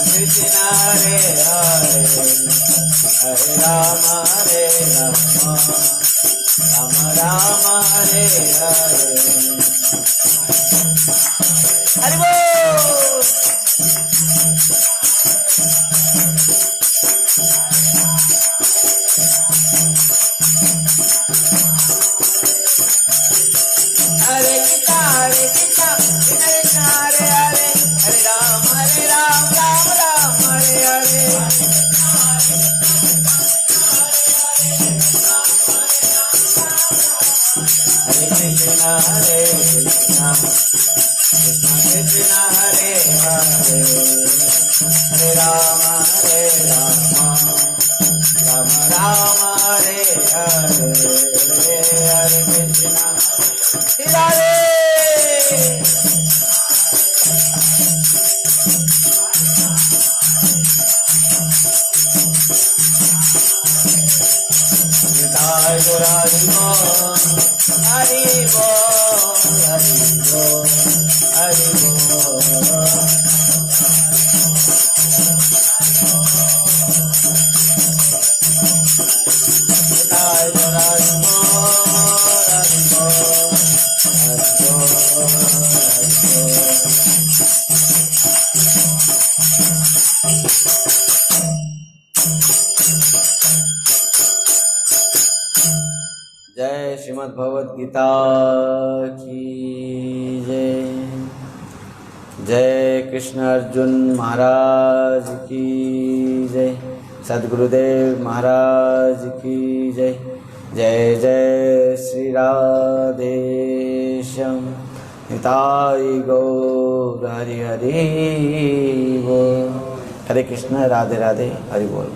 कृष्ण हरे हरे, हरे राम राम राम हरे हरे, हरि बोल। राम हरे राम राम राम हरे हरे हरे कृष्णा हरे निताय गौर हरि बोल हरि बोल हरि बोल हरि बोल निताय गौर हरि बोल हरि बोल हरि बोल हरि बोल। जय श्रीमद् भगवद गीता की जय। जय कृष्ण अर्जुन महाराज की जय। सद्गुरुदेव महाराज की जय। जय जय श्री राधेश्याम निताय गौर हरि हरि बोल। हरे कृष्ण राधे राधे हरि बोल।